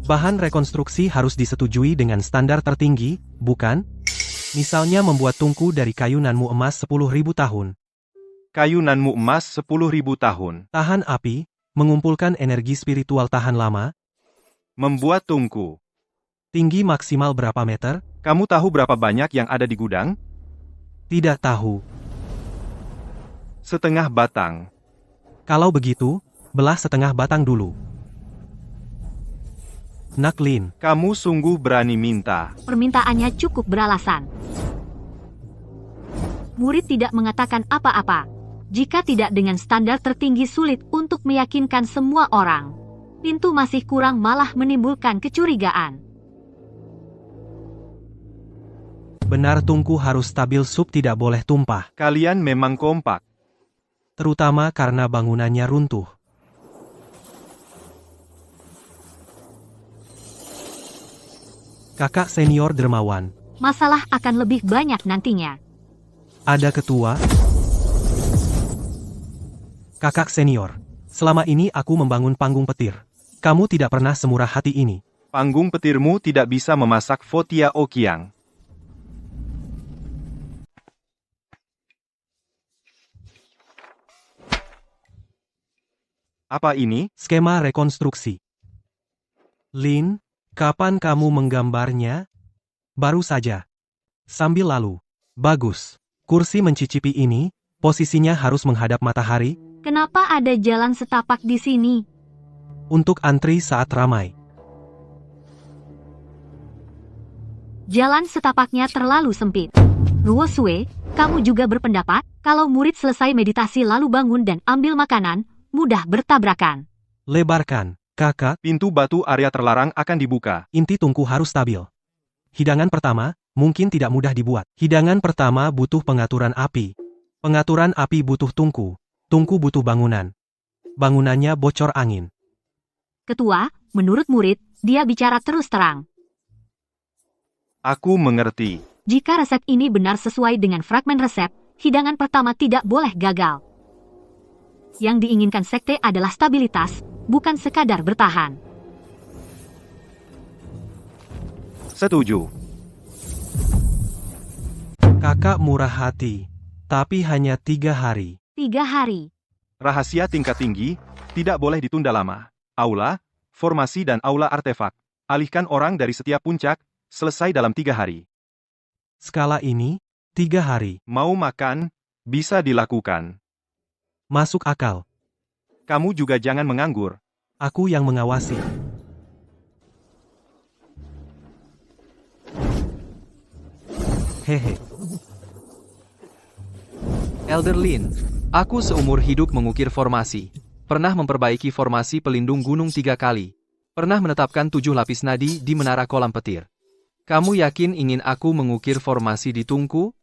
bahan rekonstruksi harus disetujui dengan standar tertinggi, bukan? Misalnya membuat tungku dari kayu nanmu emas 10.000 tahun. Kayu nanmu emas 10.000 tahun. Tahan api, mengumpulkan energi spiritual tahan lama, Membuat tungku. tinggi maksimal berapa meter? Kamu tahu berapa banyak yang ada di gudang? Tidak tahu. Setengah batang. Kalau begitu, belah setengah batang dulu. Nak Lin, Kamu sungguh berani minta. Permintaannya cukup beralasan. Murid tidak mengatakan apa-apa. Jika tidak dengan standar tertinggi sulit untuk meyakinkan semua orang. Pintu masih kurang malah menimbulkan kecurigaan. benar tungku harus stabil, sup tidak boleh tumpah. Kalian memang kompak. Terutama karena bangunannya runtuh. Kakak senior dermawan, Masalah akan lebih banyak nantinya. ada ketua. Kakak senior, selama ini aku membangun panggung petir. Kamu tidak pernah semurah hati ini. Panggung petirmu tidak bisa memasak Fotia Okiang. Apa ini? Skema rekonstruksi. Lin, kapan kamu menggambarnya? Baru saja. Sambil lalu. Bagus. Kursi mencicipi ini, posisinya harus menghadap matahari, Kenapa ada jalan setapak di sini? untuk antri saat ramai. Jalan setapaknya terlalu sempit. Ruo Sue, kamu juga berpendapat, kalau murid selesai meditasi lalu bangun dan ambil makanan, mudah bertabrakan. Lebarkan, kakak, Pintu batu area terlarang akan dibuka. inti tungku harus stabil. Hidangan pertama, mungkin tidak mudah dibuat. Hidangan pertama butuh pengaturan api. Pengaturan api butuh tungku. Tungku butuh bangunan. Bangunannya bocor angin. Ketua, menurut murid, dia bicara terus terang. Aku mengerti. Jika resep ini benar sesuai dengan fragmen resep, hidangan pertama tidak boleh gagal. Yang diinginkan sekte adalah stabilitas, bukan sekadar bertahan. Setuju. Kakak murah hati. Tapi hanya 3 hari. 3 hari. Rahasia tingkat tinggi, tidak boleh ditunda lama. Aula, formasi dan aula artefak. Alihkan orang dari setiap puncak, selesai dalam 3 hari. Skala ini, 3 hari. Mau makan, bisa dilakukan. Masuk akal. Kamu juga jangan menganggur. Aku yang mengawasi. Hehe. Elder Lin, aku seumur hidup mengukir formasi. Pernah memperbaiki formasi pelindung gunung 3 kali. Pernah menetapkan 7 lapis nadi di menara kolam petir. Kamu yakin ingin aku mengukir formasi di tungku?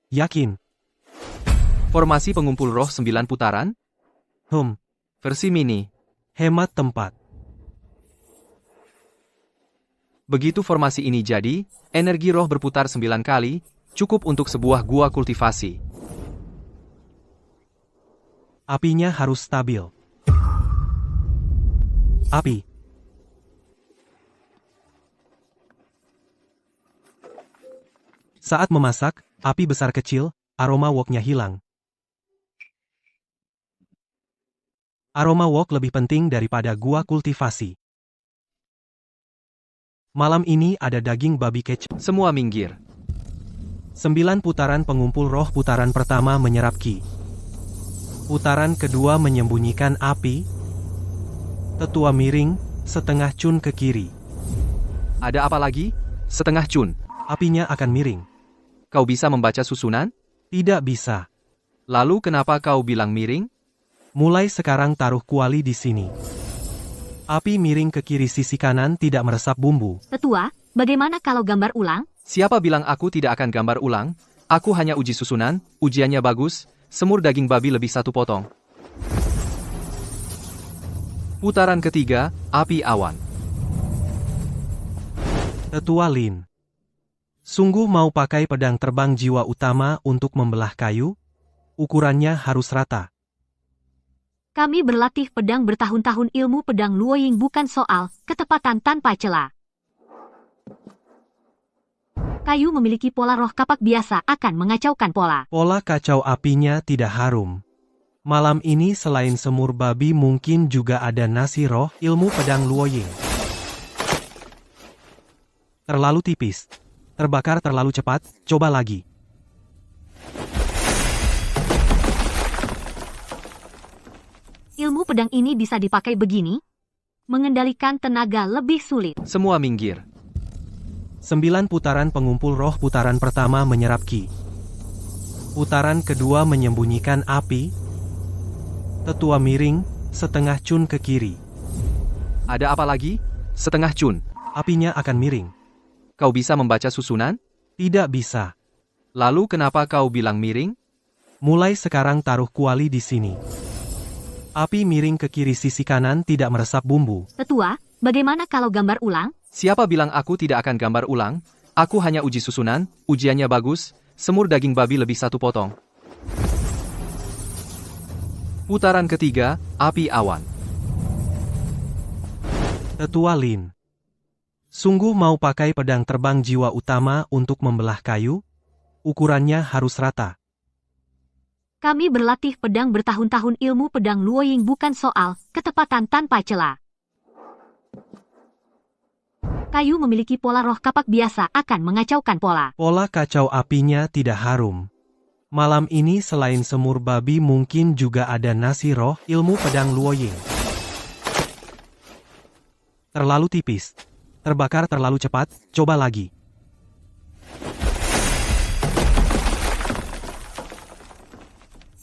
Yakin. Formasi pengumpul roh 9 putaran? Versi mini. Hemat tempat. Begitu formasi ini jadi, energi roh berputar 9 kali, cukup untuk sebuah gua kultivasi. Apinya harus stabil. Api. Saat memasak, api besar kecil, aroma woknya hilang. Aroma wok lebih penting daripada gua kultivasi. Malam ini ada daging babi kecap. Semua minggir. 9 putaran pengumpul roh. Putaran pertama menyerap ki. Putaran kedua menyembunyikan api. Tetua miring, setengah cun ke kiri. Ada apa lagi? Setengah cun. Apinya akan miring. Kau bisa membaca susunan? Tidak bisa. Lalu kenapa kau bilang miring? Mulai sekarang taruh kuali di sini. Api miring ke kiri sisi kanan tidak meresap bumbu. Tetua, bagaimana kalau gambar ulang? Siapa bilang aku tidak akan gambar ulang? Aku hanya uji susunan, ujiannya bagus, semur daging babi lebih 1 potong. Putaran ketiga, api awan. Tetua Lin. Sungguh mau pakai pedang terbang jiwa utama untuk membelah kayu? Ukurannya harus rata. Kami berlatih pedang bertahun-tahun. Ilmu pedang Luoying bukan soal ketepatan tanpa celah. Kayu memiliki pola roh. Kapak biasa akan mengacaukan pola. Pola kacau apinya tidak harum. Malam ini selain semur babi mungkin juga ada nasi roh. Ilmu pedang Luoying. Terlalu tipis. Terbakar terlalu cepat, coba lagi. Ilmu pedang ini bisa dipakai begini? Mengendalikan tenaga lebih sulit. Semua minggir. 9 putaran pengumpul roh. Putaran pertama menyerap ki. Putaran kedua menyembunyikan api. Tetua miring, setengah cun ke kiri. Ada apa lagi? Setengah cun. Apinya akan miring. Kau bisa membaca susunan? Tidak bisa. Lalu kenapa kau bilang miring? Mulai sekarang taruh kuali di sini. Api miring ke kiri sisi kanan tidak meresap bumbu. Tetua, bagaimana kalau gambar ulang? Siapa bilang aku tidak akan gambar ulang? Aku hanya uji susunan, ujiannya bagus, semur daging babi lebih 1 potong. Putaran ketiga, api awan. Tetua Lin. Sungguh mau pakai pedang terbang jiwa utama untuk membelah kayu? Ukurannya harus rata. Kami berlatih pedang bertahun-tahun. Ilmu pedang Luoying bukan soal ketepatan tanpa celah. Kayu memiliki pola roh. Kapak biasa akan mengacaukan pola. Pola kacau apinya tidak harum. Malam ini selain semur babi mungkin juga ada nasi roh. Ilmu pedang Luoying. Terlalu tipis. Terbakar terlalu cepat, coba lagi.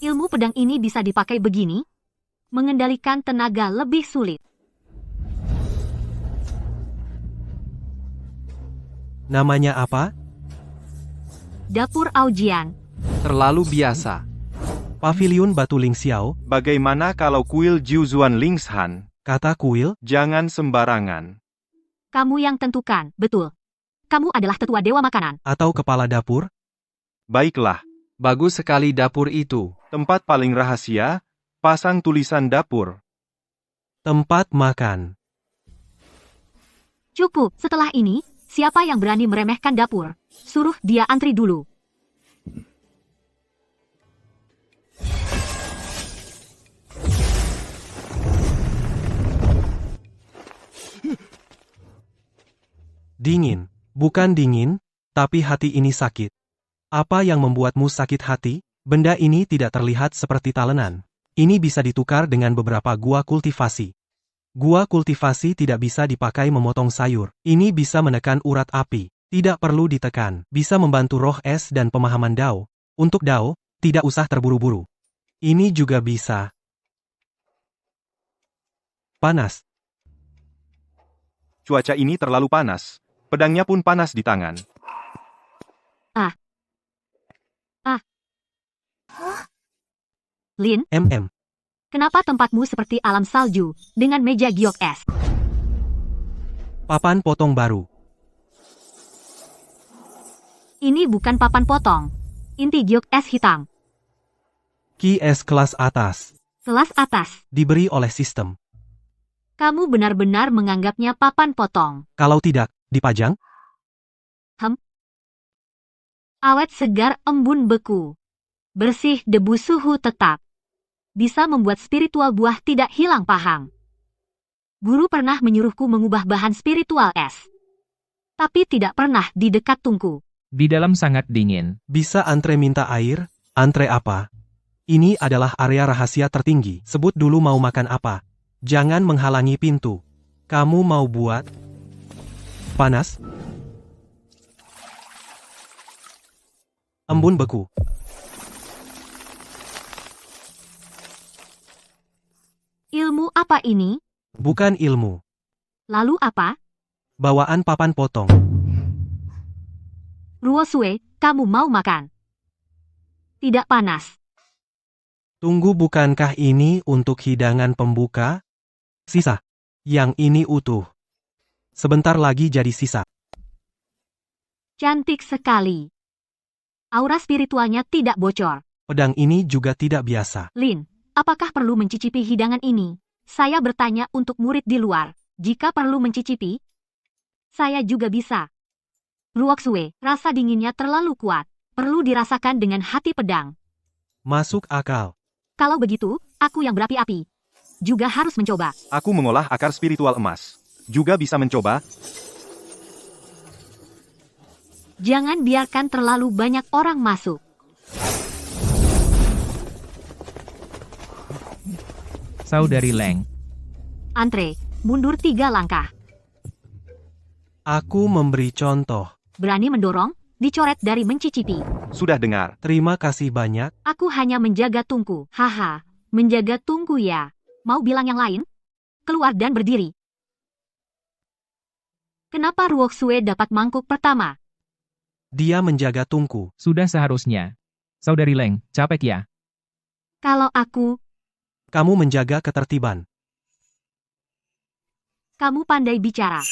Ilmu pedang ini bisa dipakai begini? Mengendalikan tenaga lebih sulit. Namanya apa? Dapur Aujian. Terlalu biasa. Paviliun Batu Ling Xiao, Bagaimana kalau kuil Jiuzuan Lingshan? kata kuil. Jangan sembarangan. Kamu yang tentukan, betul. Kamu adalah tetua dewa makanan. Atau kepala dapur. Baiklah, Bagus sekali dapur itu. tempat paling rahasia, pasang tulisan dapur. Tempat makan. Cukup, setelah ini, siapa yang berani meremehkan dapur? Suruh dia antri dulu. Dingin. Bukan dingin, tapi hati ini sakit. Apa yang membuatmu sakit hati? Benda ini tidak terlihat seperti talenan. Ini bisa ditukar dengan beberapa gua kultivasi. Gua kultivasi tidak bisa dipakai memotong sayur. Ini bisa menekan urat api. Tidak perlu ditekan. Bisa membantu roh es dan pemahaman Dao. Untuk Dao, tidak usah terburu-buru. Ini juga bisa. Panas. Cuaca ini terlalu panas. Pedangnya pun panas di tangan. Lin, kenapa tempatmu seperti alam salju, dengan meja giok es? Papan potong baru. Ini bukan papan potong. Inti giok es hitam. Ki es kelas atas. Kelas atas. Diberi oleh sistem. Kamu benar-benar menganggapnya papan potong. Kalau tidak, dipajang? Awet segar embun beku. Bersih debu suhu tetap. Bisa membuat spiritual buah tidak hilang pahang. Guru pernah menyuruhku mengubah bahan spiritual es. Tapi tidak pernah di dekat tungku. Di dalam sangat dingin. Bisa antre minta air? Antre apa? Ini adalah area rahasia tertinggi. Sebut dulu mau makan apa. Jangan menghalangi pintu. Kamu mau buat panas? Embun beku. Ilmu apa ini? Bukan ilmu. Lalu apa? Bawaan papan potong. Ruosue, kamu mau makan? Tidak panas. Tunggu, bukankah ini untuk hidangan pembuka? Sisa. Yang ini utuh. Sebentar lagi jadi sisa. Cantik sekali. Aura spiritualnya tidak bocor. Pedang ini juga tidak biasa. Lin, apakah perlu mencicipi hidangan ini? Saya bertanya untuk murid di luar. Jika perlu mencicipi, saya juga bisa. Ruoxue, rasa dinginnya terlalu kuat. Perlu dirasakan dengan hati pedang. Masuk akal. Kalau begitu, aku yang berapi-api juga harus mencoba. Aku mengolah akar spiritual emas. Juga bisa mencoba. Jangan biarkan terlalu banyak orang masuk. Saudari Leng. Antre, mundur 3 langkah. Aku memberi contoh. Berani mendorong, dicoret dari mencicipi. Sudah dengar. Terima kasih banyak. Aku hanya menjaga tungku. Haha, menjaga tungku ya. Mau bilang yang lain? Keluar dan berdiri. Kenapa Ruoxue dapat mangkuk pertama? Dia menjaga tungku. Sudah seharusnya. Saudari Leng, capek ya? Kalau aku, Kamu menjaga ketertiban. kamu pandai bicara.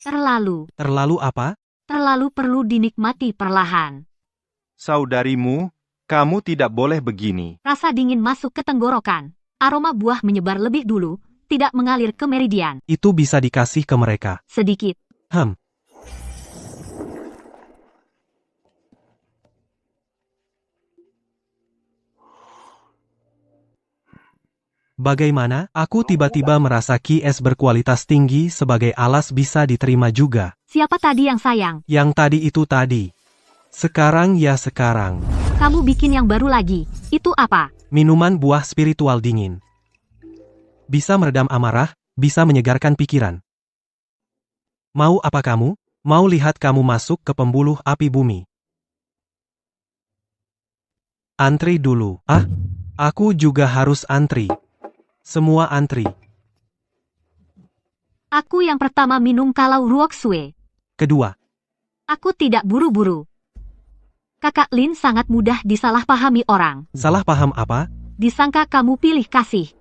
Terlalu Terlalu apa? perlu dinikmati perlahan. Saudarimu, kamu tidak boleh begini. Rasa dingin masuk ke tenggorokan. Aroma buah menyebar lebih dulu, tidak mengalir ke meridian. Itu bisa dikasih ke mereka. Sedikit. Bagaimana? Aku tiba-tiba merasa Ki es berkualitas tinggi sebagai alas bisa diterima juga. Siapa tadi yang sayang? Yang tadi itu tadi. Sekarang ya sekarang. Kamu bikin yang baru lagi. Itu apa? Minuman buah spiritual dingin. Bisa meredam amarah, bisa menyegarkan pikiran. Mau apa kamu? Mau lihat kamu masuk ke pembuluh api bumi? Antri dulu. Ah, aku juga harus antri. Semua antri. Aku yang pertama minum kalau Ruoxue. Kedua, Aku tidak buru-buru. Kakak Lin sangat mudah disalahpahami orang. salah paham apa? Disangka kamu pilih kasih.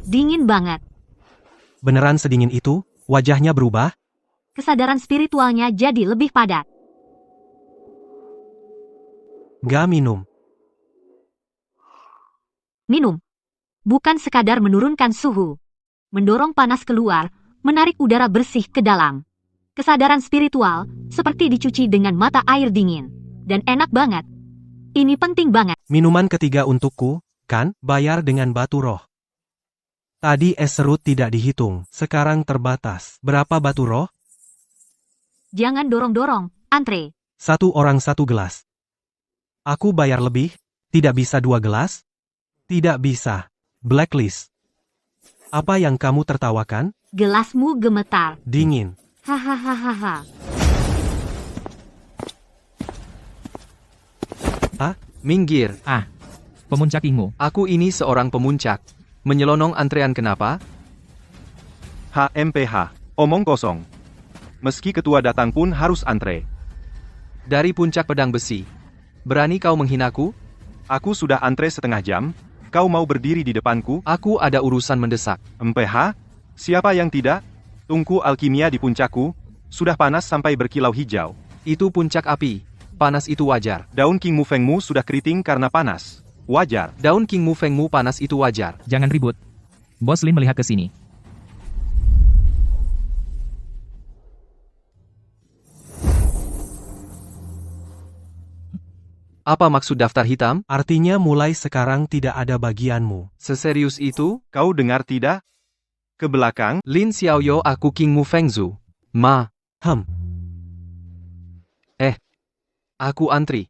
Dingin banget. Beneran sedingin itu? Wajahnya berubah? Kesadaran spiritualnya jadi lebih padat. Gak minum. Minum. Bukan sekadar menurunkan suhu. Mendorong panas keluar, menarik udara bersih ke dalam. Kesadaran spiritual, seperti dicuci dengan mata air dingin. Dan enak banget. Ini penting banget. Minuman ketiga untukku, kan? Bayar dengan batu roh. Tadi es serut tidak dihitung, sekarang terbatas. Berapa batu roh? Jangan dorong-dorong, Antre. 1 orang 1 gelas. Aku bayar lebih? Tidak bisa 2 gelas? Tidak bisa. Blacklist. Apa yang kamu tertawakan? Gelasmu gemetar. Dingin. Hahaha. Minggir. Pemuncakingmu. Aku ini seorang pemuncak. Menyelonong antrean kenapa? HMPH. Omong kosong. Meski ketua datang pun harus antre. Dari puncak pedang besi. Berani kau menghinaku? Aku sudah antre setengah jam. Kau mau berdiri di depanku? Aku ada urusan mendesak. MPH? Siapa yang tidak? Tungku alkimia di puncakku. Sudah panas sampai berkilau hijau. Itu puncak api. panas itu wajar. Daun King Mu Fengmu sudah keriting karena panas. Wajar. Daun King Mu Fengmu panas itu wajar. Jangan ribut. Bos Lin melihat ke sini. Apa maksud daftar hitam? Artinya mulai sekarang tidak ada bagianmu. Seserius itu? Kau dengar tidak? Ke belakang, Lin Xiaoyo aku King Mu Fengzu. Ma, aku antri.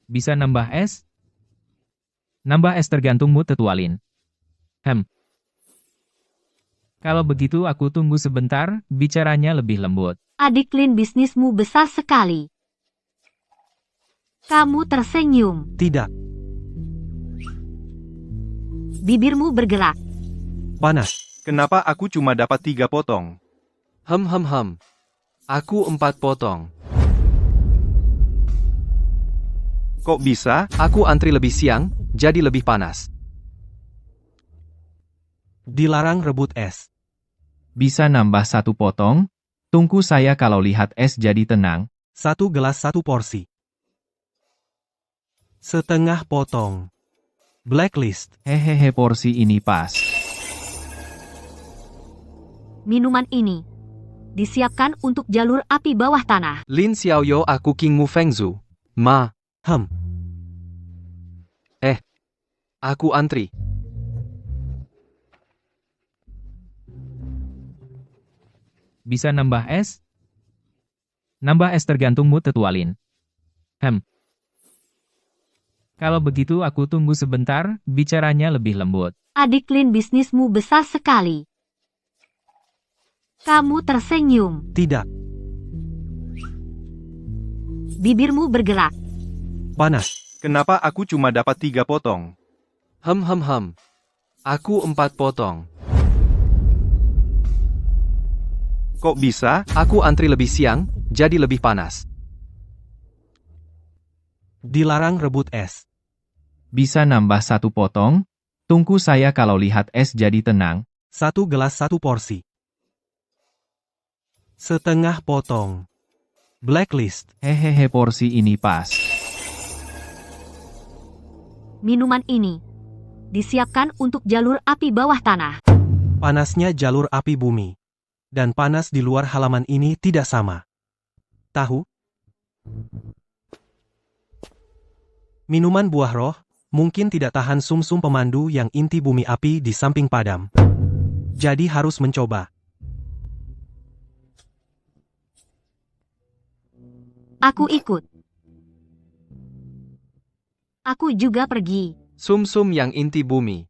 Bisa nambah es? Nambah es tergantung mood tetua Lin. Kalau begitu aku tunggu sebentar, bicaranya lebih lembut. Adik Lin, bisnismu besar sekali. Kamu tersenyum. Tidak, Bibirmu bergerak. panas. kenapa aku cuma dapat 3 potong? Aku 4 potong. Kok bisa? Aku antri lebih siang, jadi lebih panas. Dilarang rebut es. Bisa nambah 1 potong? Tunggu saya kalau lihat es jadi tenang. 1 gelas 1 porsi. Setengah potong. Blacklist. Hehehe, porsi ini pas. Minuman ini disiapkan untuk jalur api bawah tanah. Lin Xiaoyo aku King Mu Fengzu. Ma, aku antri. Bisa nambah es? Nambah es tergantung mood tetua Lin. Kalau begitu aku tunggu sebentar, bicaranya lebih lembut. Adik Lin, bisnismu besar sekali. Kamu tersenyum. Tidak, Bibirmu bergerak. panas. Kenapa aku cuma dapat 3 potong? Aku 4 potong. Kok bisa? Aku antri lebih siang, jadi lebih panas. Dilarang rebut es. Bisa nambah 1 potong? Tunggu saya kalau lihat es jadi tenang. 1 gelas 1 porsi. Setengah potong. Blacklist. Hehehe, porsi ini pas. Minuman ini disiapkan untuk jalur api bawah tanah. Panasnya jalur api bumi. Dan panas di luar halaman ini tidak sama. Tahu? Minuman buah roh mungkin tidak tahan sumsum pemandu yang inti bumi api di samping padam. Jadi harus mencoba. Aku ikut. Aku juga pergi. Sumsum yang inti bumi.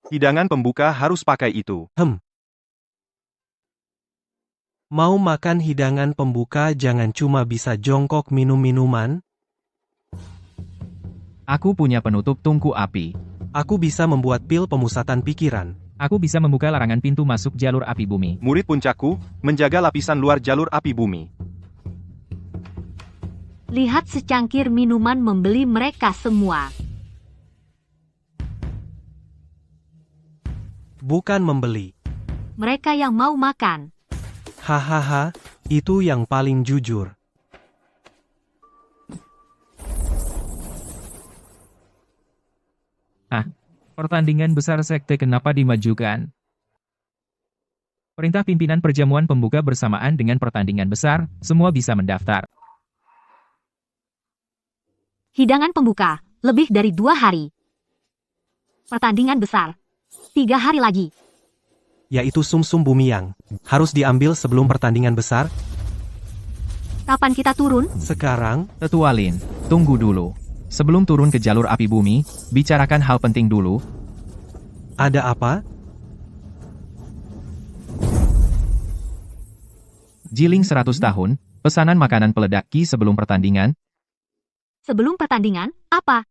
Hidangan pembuka harus pakai itu. Mau makan hidangan pembuka jangan cuma bisa jongkok minum minuman. Aku punya penutup tungku api. Aku bisa membuat pil pemusatan pikiran. Aku bisa membuka larangan pintu masuk jalur api bumi. Murid puncakku, menjaga lapisan luar jalur api bumi. Lihat secangkir minuman membeli mereka semua. Bukan membeli. Mereka yang mau makan. Hahaha, itu yang paling jujur. Pertandingan besar sekte kenapa dimajukan? Perintah pimpinan perjamuan pembuka bersamaan dengan pertandingan besar, semua bisa mendaftar. Hidangan pembuka, lebih dari 2 hari. Pertandingan besar, 3 hari lagi. Yaitu sumsum bumi yang harus diambil sebelum pertandingan besar. Kapan kita turun? Sekarang, Tetua Lin, tunggu dulu. Sebelum turun ke jalur api bumi, bicarakan hal penting dulu. ada apa? Jiling 100 tahun, pesanan makanan peledak Ki sebelum pertandingan. Sebelum pertandingan, apa?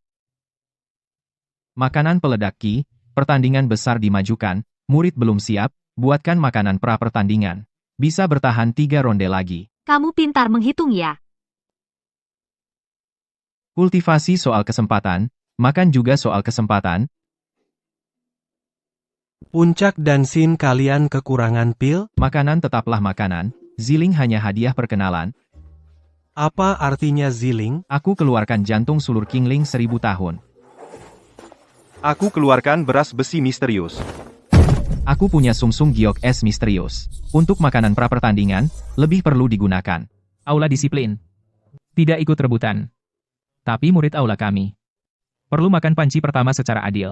Makanan peledak Ki, pertandingan besar dimajukan, murid belum siap, buatkan makanan pra-pertandingan. Bisa bertahan 3 ronde lagi. Kamu pintar menghitung ya. Kultivasi soal kesempatan, makan juga soal kesempatan. Puncak dan Sin kalian kekurangan pil? Makanan tetaplah makanan, Ziling hanya hadiah perkenalan. Apa artinya Ziling? Aku keluarkan jantung sulur Kingling 1000 tahun. Aku keluarkan beras besi misterius. Aku punya sumsum giok es misterius. Untuk makanan pra-pertandingan, lebih perlu digunakan. Aula disiplin. Tidak ikut rebutan. Tapi murid aula kami perlu makan panci pertama secara adil.